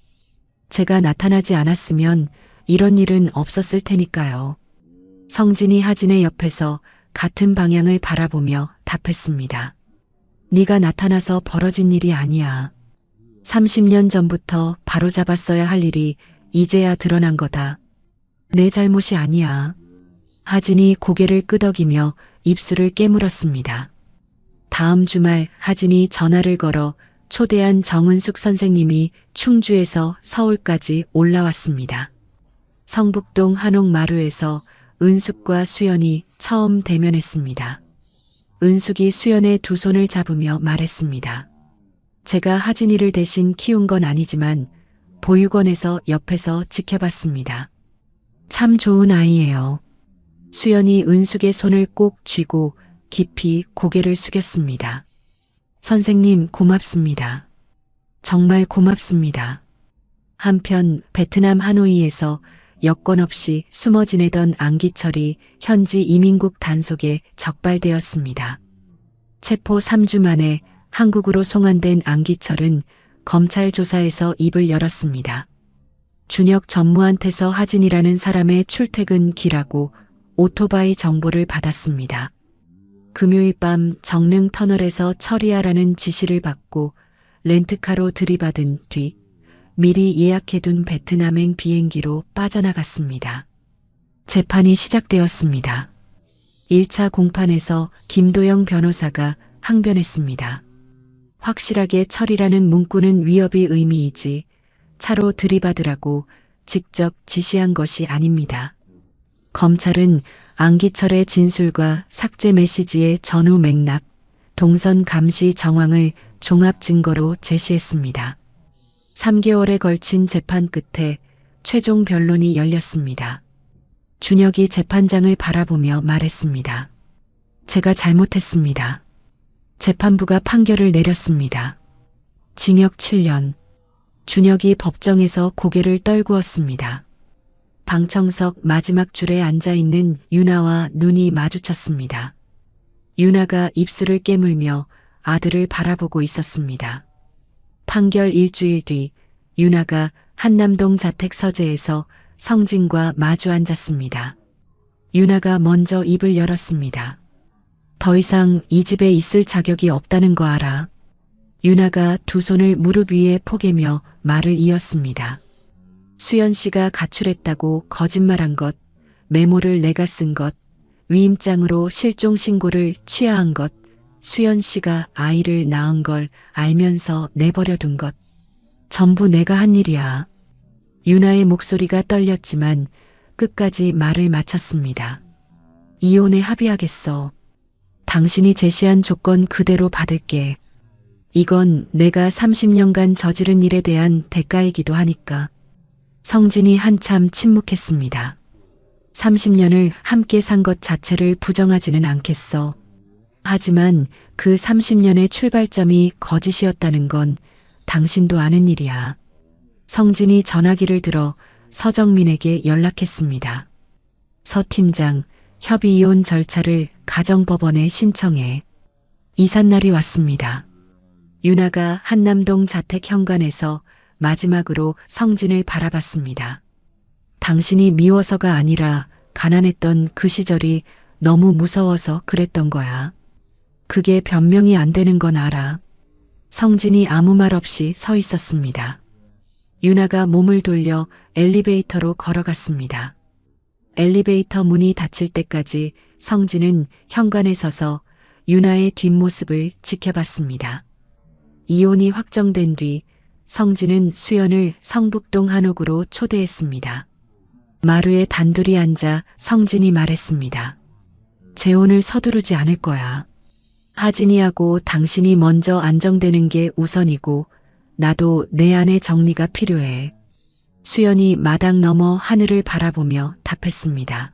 제가 나타나지 않았으면 이런 일은 없었을 테니까요. 성진이 하진의 옆에서 같은 방향을 바라보며 답했습니다. 네가 나타나서 벌어진 일이 아니야. 30년 전부터 바로잡았어야 할 일이 이제야 드러난 거다. 내 잘못이 아니야. 하진이 고개를 끄덕이며 입술을 깨물었습니다. 다음 주말 하진이 전화를 걸어 초대한 정은숙 선생님이 충주에서 서울까지 올라왔습니다. 성북동 한옥 마루에서 은숙과 수연이 처음 대면했습니다. 은숙이 수연의 두 손을 잡으며 말했습니다. 제가 하진이를 대신 키운 건 아니지만 보육원에서 옆에서 지켜봤습니다. 참 좋은 아이예요. 수연이 은숙의 손을 꼭 쥐고 깊이 고개를 숙였습니다. 선생님 고맙습니다. 정말 고맙습니다. 한편 베트남 하노이에서 여권 없이 숨어 지내던 안기철이 현지 이민국 단속에 적발되었습니다. 체포 3주 만에 한국으로 송환된 안기철은 검찰 조사에서 입을 열었습니다. 준혁 전무한테서 하진이라는 사람의 출퇴근 길하고 오토바이 정보를 받았습니다. 금요일 밤 정릉 터널에서 처리하라는 지시를 받고 렌트카로 들이받은 뒤 미리 예약해둔 베트남행 비행기로 빠져나갔습니다. 재판이 시작되었습니다. 1차 공판에서 김도영 변호사가 항변했습니다. 확실하게 처리라는 문구는 위협의 의미이지 차로 들이받으라고 직접 지시한 것이 아닙니다. 검찰은 안기철의 진술과 삭제 메시지의 전후 맥락, 동선 감시 정황을 종합 증거로 제시했습니다. 3개월에 걸친 재판 끝에 최종 변론이 열렸습니다. 준혁이 재판장을 바라보며 말했습니다. 제가 잘못했습니다. 재판부가 판결을 내렸습니다. 징역 7년. 준혁이 법정에서 고개를 떨구었습니다. 방청석 마지막 줄에 앉아있는 유나와 눈이 마주쳤습니다. 유나가 입술을 깨물며 아들을 바라보고 있었습니다. 판결 일주일 뒤 유나가 한남동 자택 서재에서 성진과 마주 앉았습니다. 유나가 먼저 입을 열었습니다. 더 이상 이 집에 있을 자격이 없다는 거 알아. 유나가 두 손을 무릎 위에 포개며 말을 이었습니다. 수연 씨가 가출했다고 거짓말한 것, 메모를 내가 쓴 것, 위임장으로 실종 신고를 취하한 것, 수연 씨가 아이를 낳은 걸 알면서 내버려 둔 것. 전부 내가 한 일이야. 유나의 목소리가 떨렸지만 끝까지 말을 마쳤습니다. 이혼에 합의하겠어. 당신이 제시한 조건 그대로 받을게. 이건 내가 30년간 저지른 일에 대한 대가이기도 하니까. 성진이 한참 침묵했습니다. 30년을 함께 산 것 자체를 부정하지는 않겠어. 하지만 그 30년의 출발점이 거짓이었다는 건 당신도 아는 일이야. 성진이 전화기를 들어 서정민에게 연락했습니다. 서 팀장, 협의 이혼 절차를 가정법원에 신청해. 이삿날이 왔습니다. 유나가 한남동 자택 현관에서 마지막으로 성진을 바라봤습니다. 당신이 미워서가 아니라 가난했던 그 시절이 너무 무서워서 그랬던 거야. 그게 변명이 안 되는 건 알아. 성진이 아무 말 없이 서 있었습니다. 유나가 몸을 돌려 엘리베이터로 걸어갔습니다. 엘리베이터 문이 닫힐 때까지 성진은 현관에 서서 유나의 뒷모습을 지켜봤습니다. 이혼이 확정된 뒤 성진은 수연을 성북동 한옥으로 초대했습니다. 마루에 단둘이 앉아 성진이 말했습니다. 재혼을 서두르지 않을 거야. 하진이하고 당신이 먼저 안정되는 게 우선이고 나도 내 안의 정리가 필요해. 수연이 마당 너머 하늘을 바라보며 답했습니다.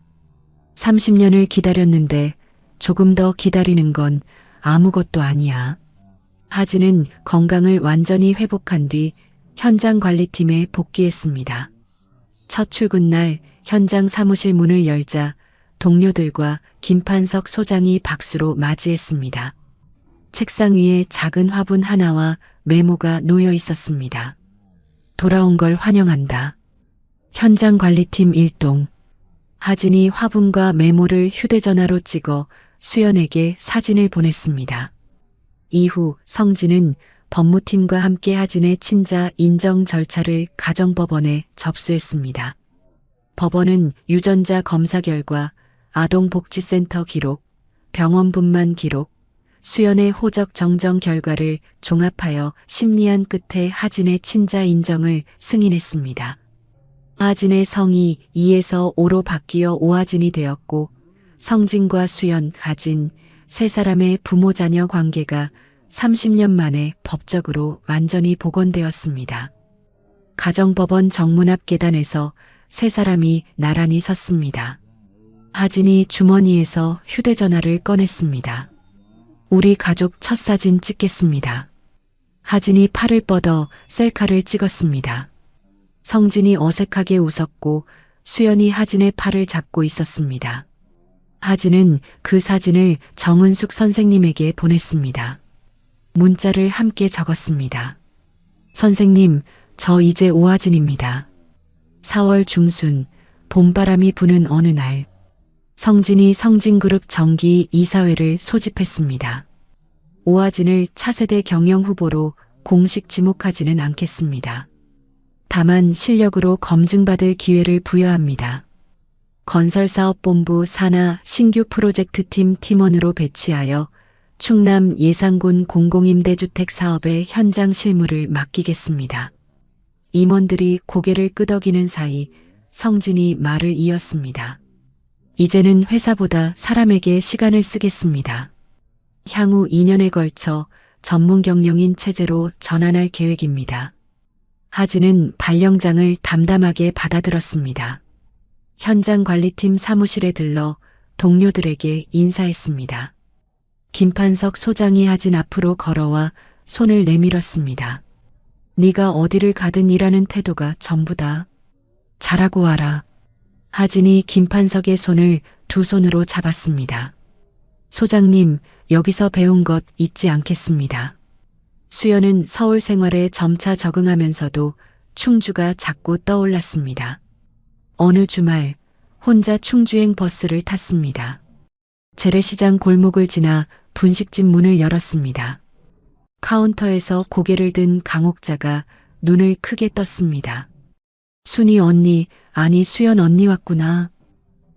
30년을 기다렸는데 조금 더 기다리는 건 아무것도 아니야. 하진은 건강을 완전히 회복한 뒤 현장 관리팀에 복귀했습니다. 첫 출근 날 현장 사무실 문을 열자 동료들과 김판석 소장이 박수로 맞이했습니다. 책상 위에 작은 화분 하나와 메모가 놓여 있었습니다. 돌아온 걸 환영한다. 현장 관리팀 일동. 하진이 화분과 메모를 휴대전화로 찍어 수연에게 사진을 보냈습니다. 이후 성진은 법무팀과 함께 하진의 친자 인정 절차를 가정법원에 접수했습니다. 법원은 유전자 검사 결과, 아동복지센터 기록, 병원 분만 기록, 수연의 호적 정정 결과를 종합하여 심리한 끝에 하진의 친자 인정을 승인했습니다. 하진의 성이 2에서 5로 바뀌어 오하진이 되었고 성진과 수연, 하진 세 사람의 부모 자녀 관계가 30년 만에 법적으로 완전히 복원되었습니다. 가정법원 정문 앞 계단에서 세 사람이 나란히 섰습니다. 하진이 주머니에서 휴대전화를 꺼냈습니다. 우리 가족 첫 사진 찍겠습니다. 하진이 팔을 뻗어 셀카를 찍었습니다. 성진이 어색하게 웃었고 수연이 하진의 팔을 잡고 있었습니다. 하진은 그 사진을 정은숙 선생님에게 보냈습니다. 문자를 함께 적었습니다. 선생님, 저 이제 오하진입니다. 4월 중순 봄바람이 부는 어느 날 성진이 성진그룹 정기 이사회를 소집했습니다. 오하진을 차세대 경영 후보로 공식 지목하지는 않겠습니다. 다만 실력으로 검증받을 기회를 부여합니다. 건설사업본부 산하 신규 프로젝트팀 팀원으로 배치하여 충남 예산군 공공임대주택 사업의 현장 실무를 맡기겠습니다. 임원들이 고개를 끄덕이는 사이 성진이 말을 이었습니다. 이제는 회사보다 사람에게 시간을 쓰겠습니다. 향후 2년에 걸쳐 전문 경영인 체제로 전환할 계획입니다. 하진은 발령장을 담담하게 받아들었습니다. 현장 관리팀 사무실에 들러 동료들에게 인사했습니다. 김판석 소장이 하진 앞으로 걸어와 손을 내밀었습니다. 네가 어디를 가든 일하는 태도가 전부다. 잘하고 와라. 하진이 김판석의 손을 두 손으로 잡았습니다. 소장님, 여기서 배운 것 잊지 않겠습니다. 수연은 서울 생활에 점차 적응하면서도 충주가 자꾸 떠올랐습니다. 어느 주말 혼자 충주행 버스를 탔습니다. 재래시장 골목을 지나 분식집 문을 열었습니다. 카운터에서 고개를 든 강옥자가 눈을 크게 떴습니다. 순이 언니, 아니 수연 언니 왔구나.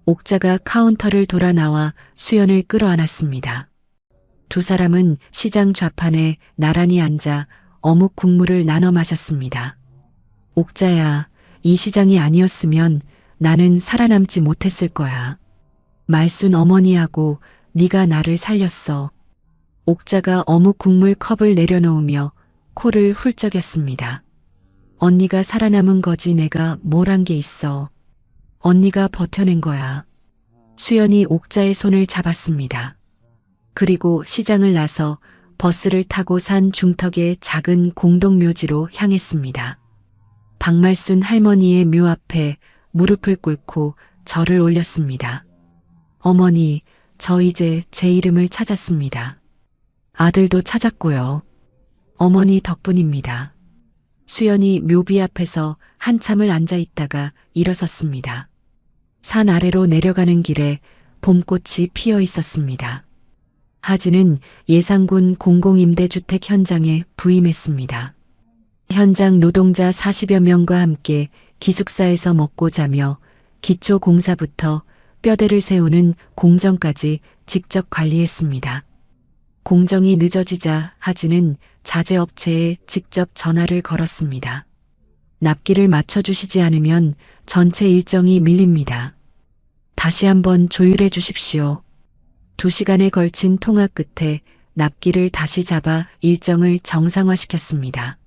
옥자가 카운터를 돌아 나와 수연을 끌어안았습니다. 두 사람은 시장 좌판에 나란히 앉아 어묵 국물을 나눠 마셨습니다. 옥자야, 이 시장이 아니었으면 나는 살아남지 못했을 거야. 말순 어머니하고 네가 나를 살렸어. 옥자가 어묵 국물 컵을 내려놓으며 코를 훌쩍였습니다. 언니가 살아남은 거지 내가 뭘 한 게 있어. 언니가 버텨낸 거야. 수연이 옥자의 손을 잡았습니다. 그리고 시장을 나서 버스를 타고 산 중턱의 작은 공동묘지로 향했습니다. 박말순 할머니의 묘 앞에 무릎을 꿇고 절을 올렸습니다. 어머니, 저 이제 제 이름을 찾았습니다. 아들도 찾았고요. 어머니 덕분입니다. 수연이 묘비 앞에서 한참을 앉아 있다가 일어섰습니다. 산 아래로 내려가는 길에 봄꽃이 피어 있었습니다. 하진은 예산군 공공임대주택 현장에 부임했습니다. 현장 노동자 40여 명과 함께 기숙사에서 먹고 자며 기초공사부터 뼈대를 세우는 공정까지 직접 관리했습니다. 공정이 늦어지자 하진은 자재업체에 직접 전화를 걸었습니다. 납기를 맞춰주시지 않으면 전체 일정이 밀립니다. 다시 한번 조율해 주십시오. 2시간에 걸친 통화 끝에 납기를 다시 잡아 일정을 정상화시켰습니다.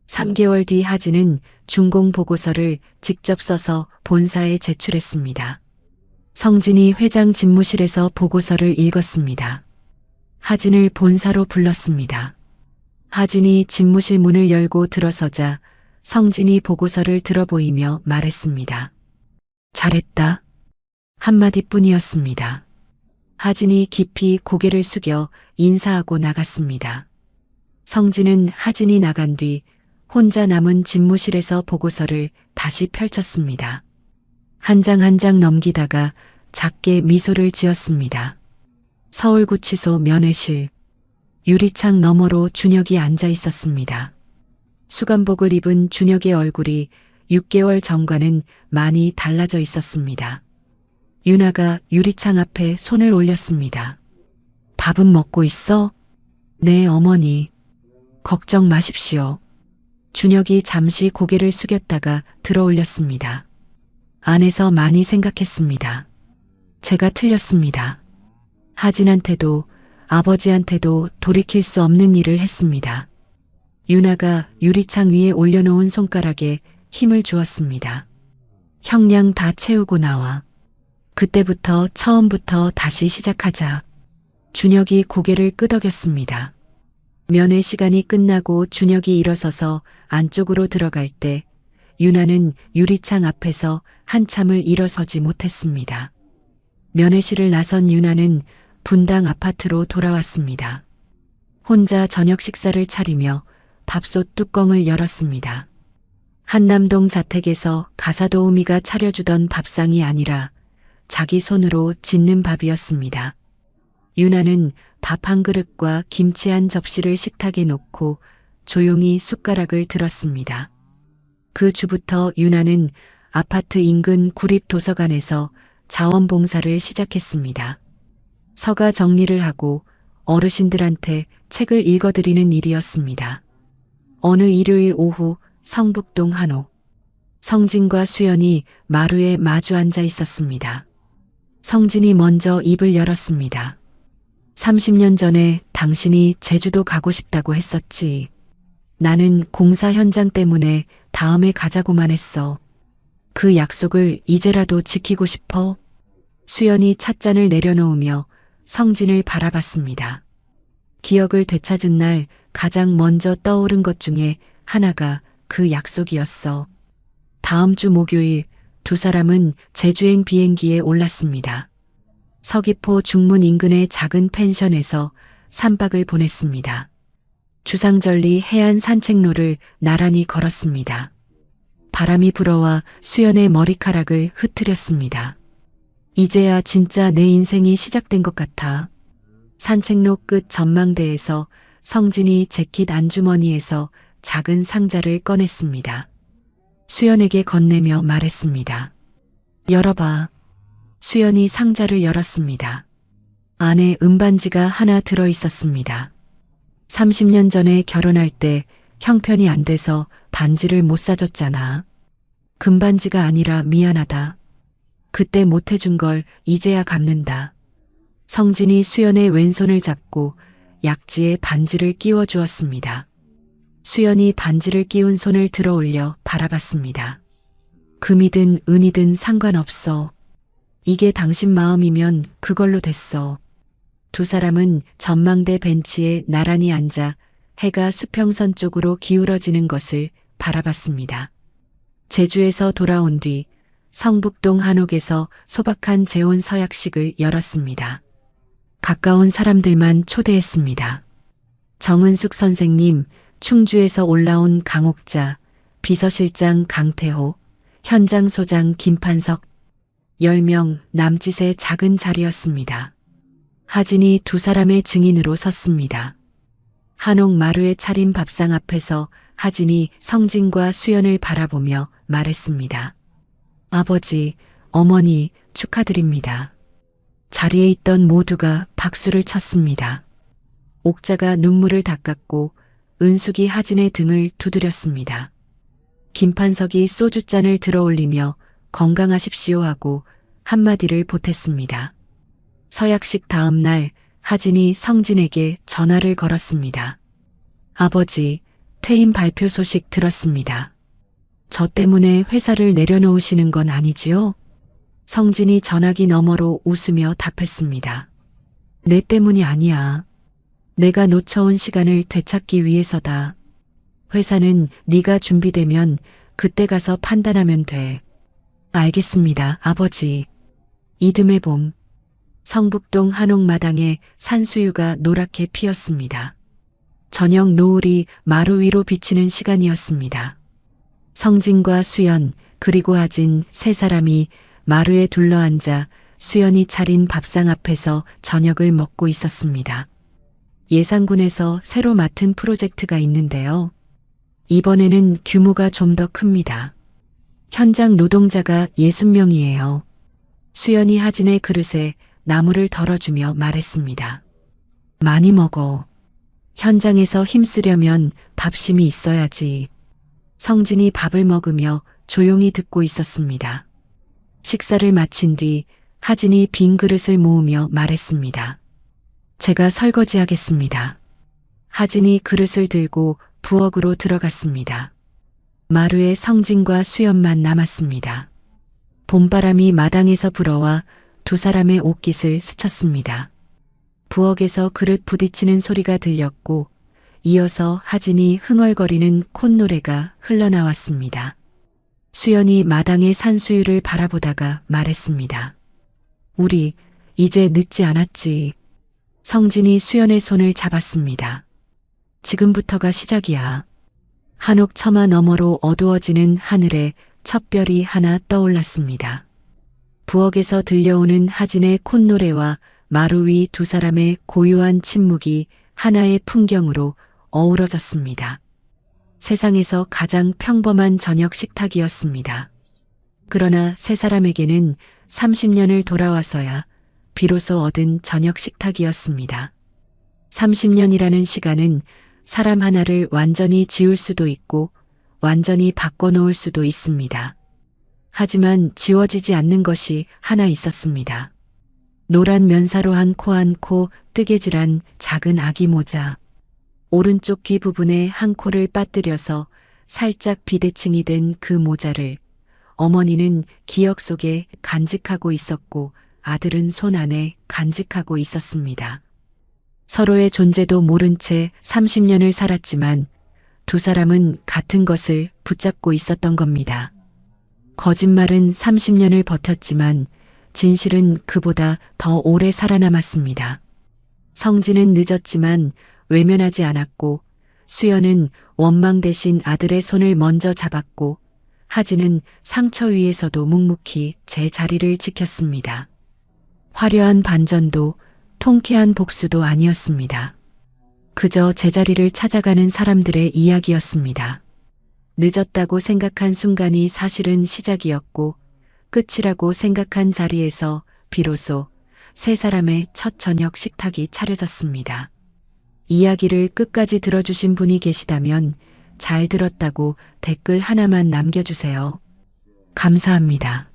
3개월 뒤 하진은 준공 보고서를 직접 써서 본사에 제출했습니다. 성진이 회장 집무실에서 보고서를 읽었습니다. 하진을 본사로 불렀습니다. 하진이 집무실 문을 열고 들어서자 성진이 보고서를 들어보이며 말했습니다. 잘했다. 한마디뿐이었습니다. 하진이 깊이 고개를 숙여 인사하고 나갔습니다. 성진은 하진이 나간 뒤 혼자 남은 집무실에서 보고서를 다시 펼쳤습니다. 한 장 한 장 넘기다가 작게 미소를 지었습니다. 서울구치소 면회실. 유리창 너머로 준혁이 앉아 있었습니다. 수감복을 입은 준혁의 얼굴이 6개월 전과는 많이 달라져 있었습니다. 유나가 유리창 앞에 손을 올렸습니다. 밥은 먹고 있어? 네, 어머니. 걱정 마십시오. 준혁이 잠시 고개를 숙였다가 들어올렸습니다. 안에서 많이 생각했습니다. 제가 틀렸습니다. 하진한테도 아버지한테도 돌이킬 수 없는 일을 했습니다. 유나가 유리창 위에 올려놓은 손가락에 힘을 주었습니다. 형량 다 채우고 나와. 그때부터 처음부터 다시 시작하자. 준혁이 고개를 끄덕였습니다. 면회 시간이 끝나고 준혁이 일어서서 안쪽으로 들어갈 때 유나는 유리창 앞에서 한참을 일어서지 못했습니다. 면회실을 나선 유나는 분당 아파트로 돌아왔습니다. 혼자 저녁 식사를 차리며 밥솥 뚜껑을 열었습니다. 한남동 자택에서 가사도우미가 차려주던 밥상이 아니라 자기 손으로 짓는 밥이었습니다. 유나는 밥 한 그릇과 김치 한 접시를 식탁에 놓고 조용히 숟가락을 들었습니다. 그 주부터 유나는 아파트 인근 구립도서관에서 자원봉사를 시작했습니다. 서가 정리를 하고 어르신들한테 책을 읽어드리는 일이었습니다. 어느 일요일 오후 성북동 한옥. 성진과 수연이 마루에 마주 앉아 있었습니다. 성진이 먼저 입을 열었습니다. 30년 전에 당신이 제주도 가고 싶다고 했었지. 나는 공사 현장 때문에 다음에 가자고만 했어. 그 약속을 이제라도 지키고 싶어. 수연이 찻잔을 내려놓으며 성진을 바라봤습니다. 기억을 되찾은 날 가장 먼저 떠오른 것 중에 하나가 그 약속이었어. 다음 주 목요일 두 사람은 제주행 비행기에 올랐습니다. 서귀포 중문 인근의 작은 펜션에서 3박을 보냈습니다. 주상절리 해안 산책로를 나란히 걸었습니다. 바람이 불어와 수연의 머리카락을 흐트렸습니다. 이제야 진짜 내 인생이 시작된 것 같아. 산책로 끝 전망대에서 성진이 재킷 안주머니에서 작은 상자를 꺼냈습니다. 수연에게 건네며 말했습니다. 열어봐. 수연이 상자를 열었습니다. 안에 은반지가 하나 들어 있었습니다. 30년 전에 결혼할 때 형편이 안 돼서 반지를 못 사줬잖아. 금반지가 아니라 미안하다. 그때 못 해준 걸 이제야 갚는다. 성진이 수연의 왼손을 잡고 약지에 반지를 끼워 주었습니다. 수연이 반지를 끼운 손을 들어 올려 바라봤습니다. 금이든 은이든 상관없어. 이게 당신 마음이면 그걸로 됐어. 두 사람은 전망대 벤치에 나란히 앉아 해가 수평선 쪽으로 기울어지는 것을 바라봤습니다. 제주에서 돌아온 뒤 성북동 한옥에서 소박한 재혼 서약식을 열었습니다. 가까운 사람들만 초대했습니다. 정은숙 선생님, 충주에서 올라온 강옥자, 비서실장 강태호, 현장 소장 김판석, 10명 남짓의 작은 자리였습니다. 하진이 두 사람의 증인으로 섰습니다. 한옥 마루에 차린 밥상 앞에서 하진이 성진과 수연을 바라보며 말했습니다. 아버지, 어머니 축하드립니다. 자리에 있던 모두가 박수를 쳤습니다. 옥자가 눈물을 닦았고 은숙이 하진의 등을 두드렸습니다. 김판석이 소주잔을 들어 올리며 건강하십시오 하고 한마디를 보탰습니다. 서약식 다음 날 하진이 성진에게 전화를 걸었습니다. 아버지, 퇴임 발표 소식 들었습니다. 저 때문에 회사를 내려놓으시는 건 아니지요? 성진이 전화기 너머로 웃으며 답했습니다. 내 때문이 아니야. 내가 놓쳐온 시간을 되찾기 위해서다. 회사는 네가 준비되면 그때 가서 판단하면 돼. 알겠습니다, 아버지. 이듬해 봄, 성북동 한옥마당에 산수유가 노랗게 피었습니다. 저녁 노을이 마루 위로 비치는 시간이었습니다. 성진과 수연 그리고 하진 세 사람이 마루에 둘러앉아 수연이 차린 밥상 앞에서 저녁을 먹고 있었습니다. 예산군에서 새로 맡은 프로젝트가 있는데요. 이번에는 규모가 좀 더 큽니다. 현장 노동자가 60명이에요. 수연이 하진의 그릇에 나물을 덜어주며 말했습니다. 많이 먹어. 현장에서 힘쓰려면 밥심이 있어야지. 성진이 밥을 먹으며 조용히 듣고 있었습니다. 식사를 마친 뒤 하진이 빈 그릇을 모으며 말했습니다. 제가 설거지하겠습니다. 하진이 그릇을 들고 부엌으로 들어갔습니다. 마루에 성진과 수연만 남았습니다. 봄바람이 마당에서 불어와 두 사람의 옷깃을 스쳤습니다. 부엌에서 그릇 부딪히는 소리가 들렸고 이어서 하진이 흥얼거리는 콧노래가 흘러나왔습니다. 수연이 마당의 산수유를 바라보다가 말했습니다. 우리 이제 늦지 않았지. 성진이 수연의 손을 잡았습니다. 지금부터가 시작이야. 한옥 처마 너머로 어두워지는 하늘에 첫 별이 하나 떠올랐습니다. 부엌에서 들려오는 하진의 콧노래와 마루 위 두 사람의 고요한 침묵이 하나의 풍경으로 어우러졌습니다. 세상에서 가장 평범한 저녁 식탁이었습니다. 그러나 세 사람에게는 30년을 돌아와서야 비로소 얻은 저녁 식탁이었습니다. 30년이라는 시간은 사람 하나를 완전히 지울 수도 있고 완전히 바꿔놓을 수도 있습니다. 하지만 지워지지 않는 것이 하나 있었습니다. 노란 면사로 한 코 뜨개질한 작은 아기 모자. 오른쪽 귀 부분에 한 코를 빠뜨려서 살짝 비대칭이 된 그 모자를 어머니는 기억 속에 간직하고 있었고 아들은 손 안에 간직하고 있었습니다. 서로의 존재도 모른 채 30년을 살았지만 두 사람은 같은 것을 붙잡고 있었던 겁니다. 거짓말은 30년을 버텼지만 진실은 그보다 더 오래 살아남았습니다. 성진은 늦었지만 외면하지 않았고 수연은 원망 대신 아들의 손을 먼저 잡았고 하진은 상처 위에서도 묵묵히 제 자리를 지켰습니다. 화려한 반전도 통쾌한 복수도 아니었습니다. 그저 제자리를 찾아가는 사람들의 이야기였습니다. 늦었다고 생각한 순간이 사실은 시작이었고 끝이라고 생각한 자리에서 비로소 세 사람의 첫 저녁 식탁이 차려졌습니다. 이야기를 끝까지 들어주신 분이 계시다면 잘 들었다고 댓글 하나만 남겨주세요. 감사합니다.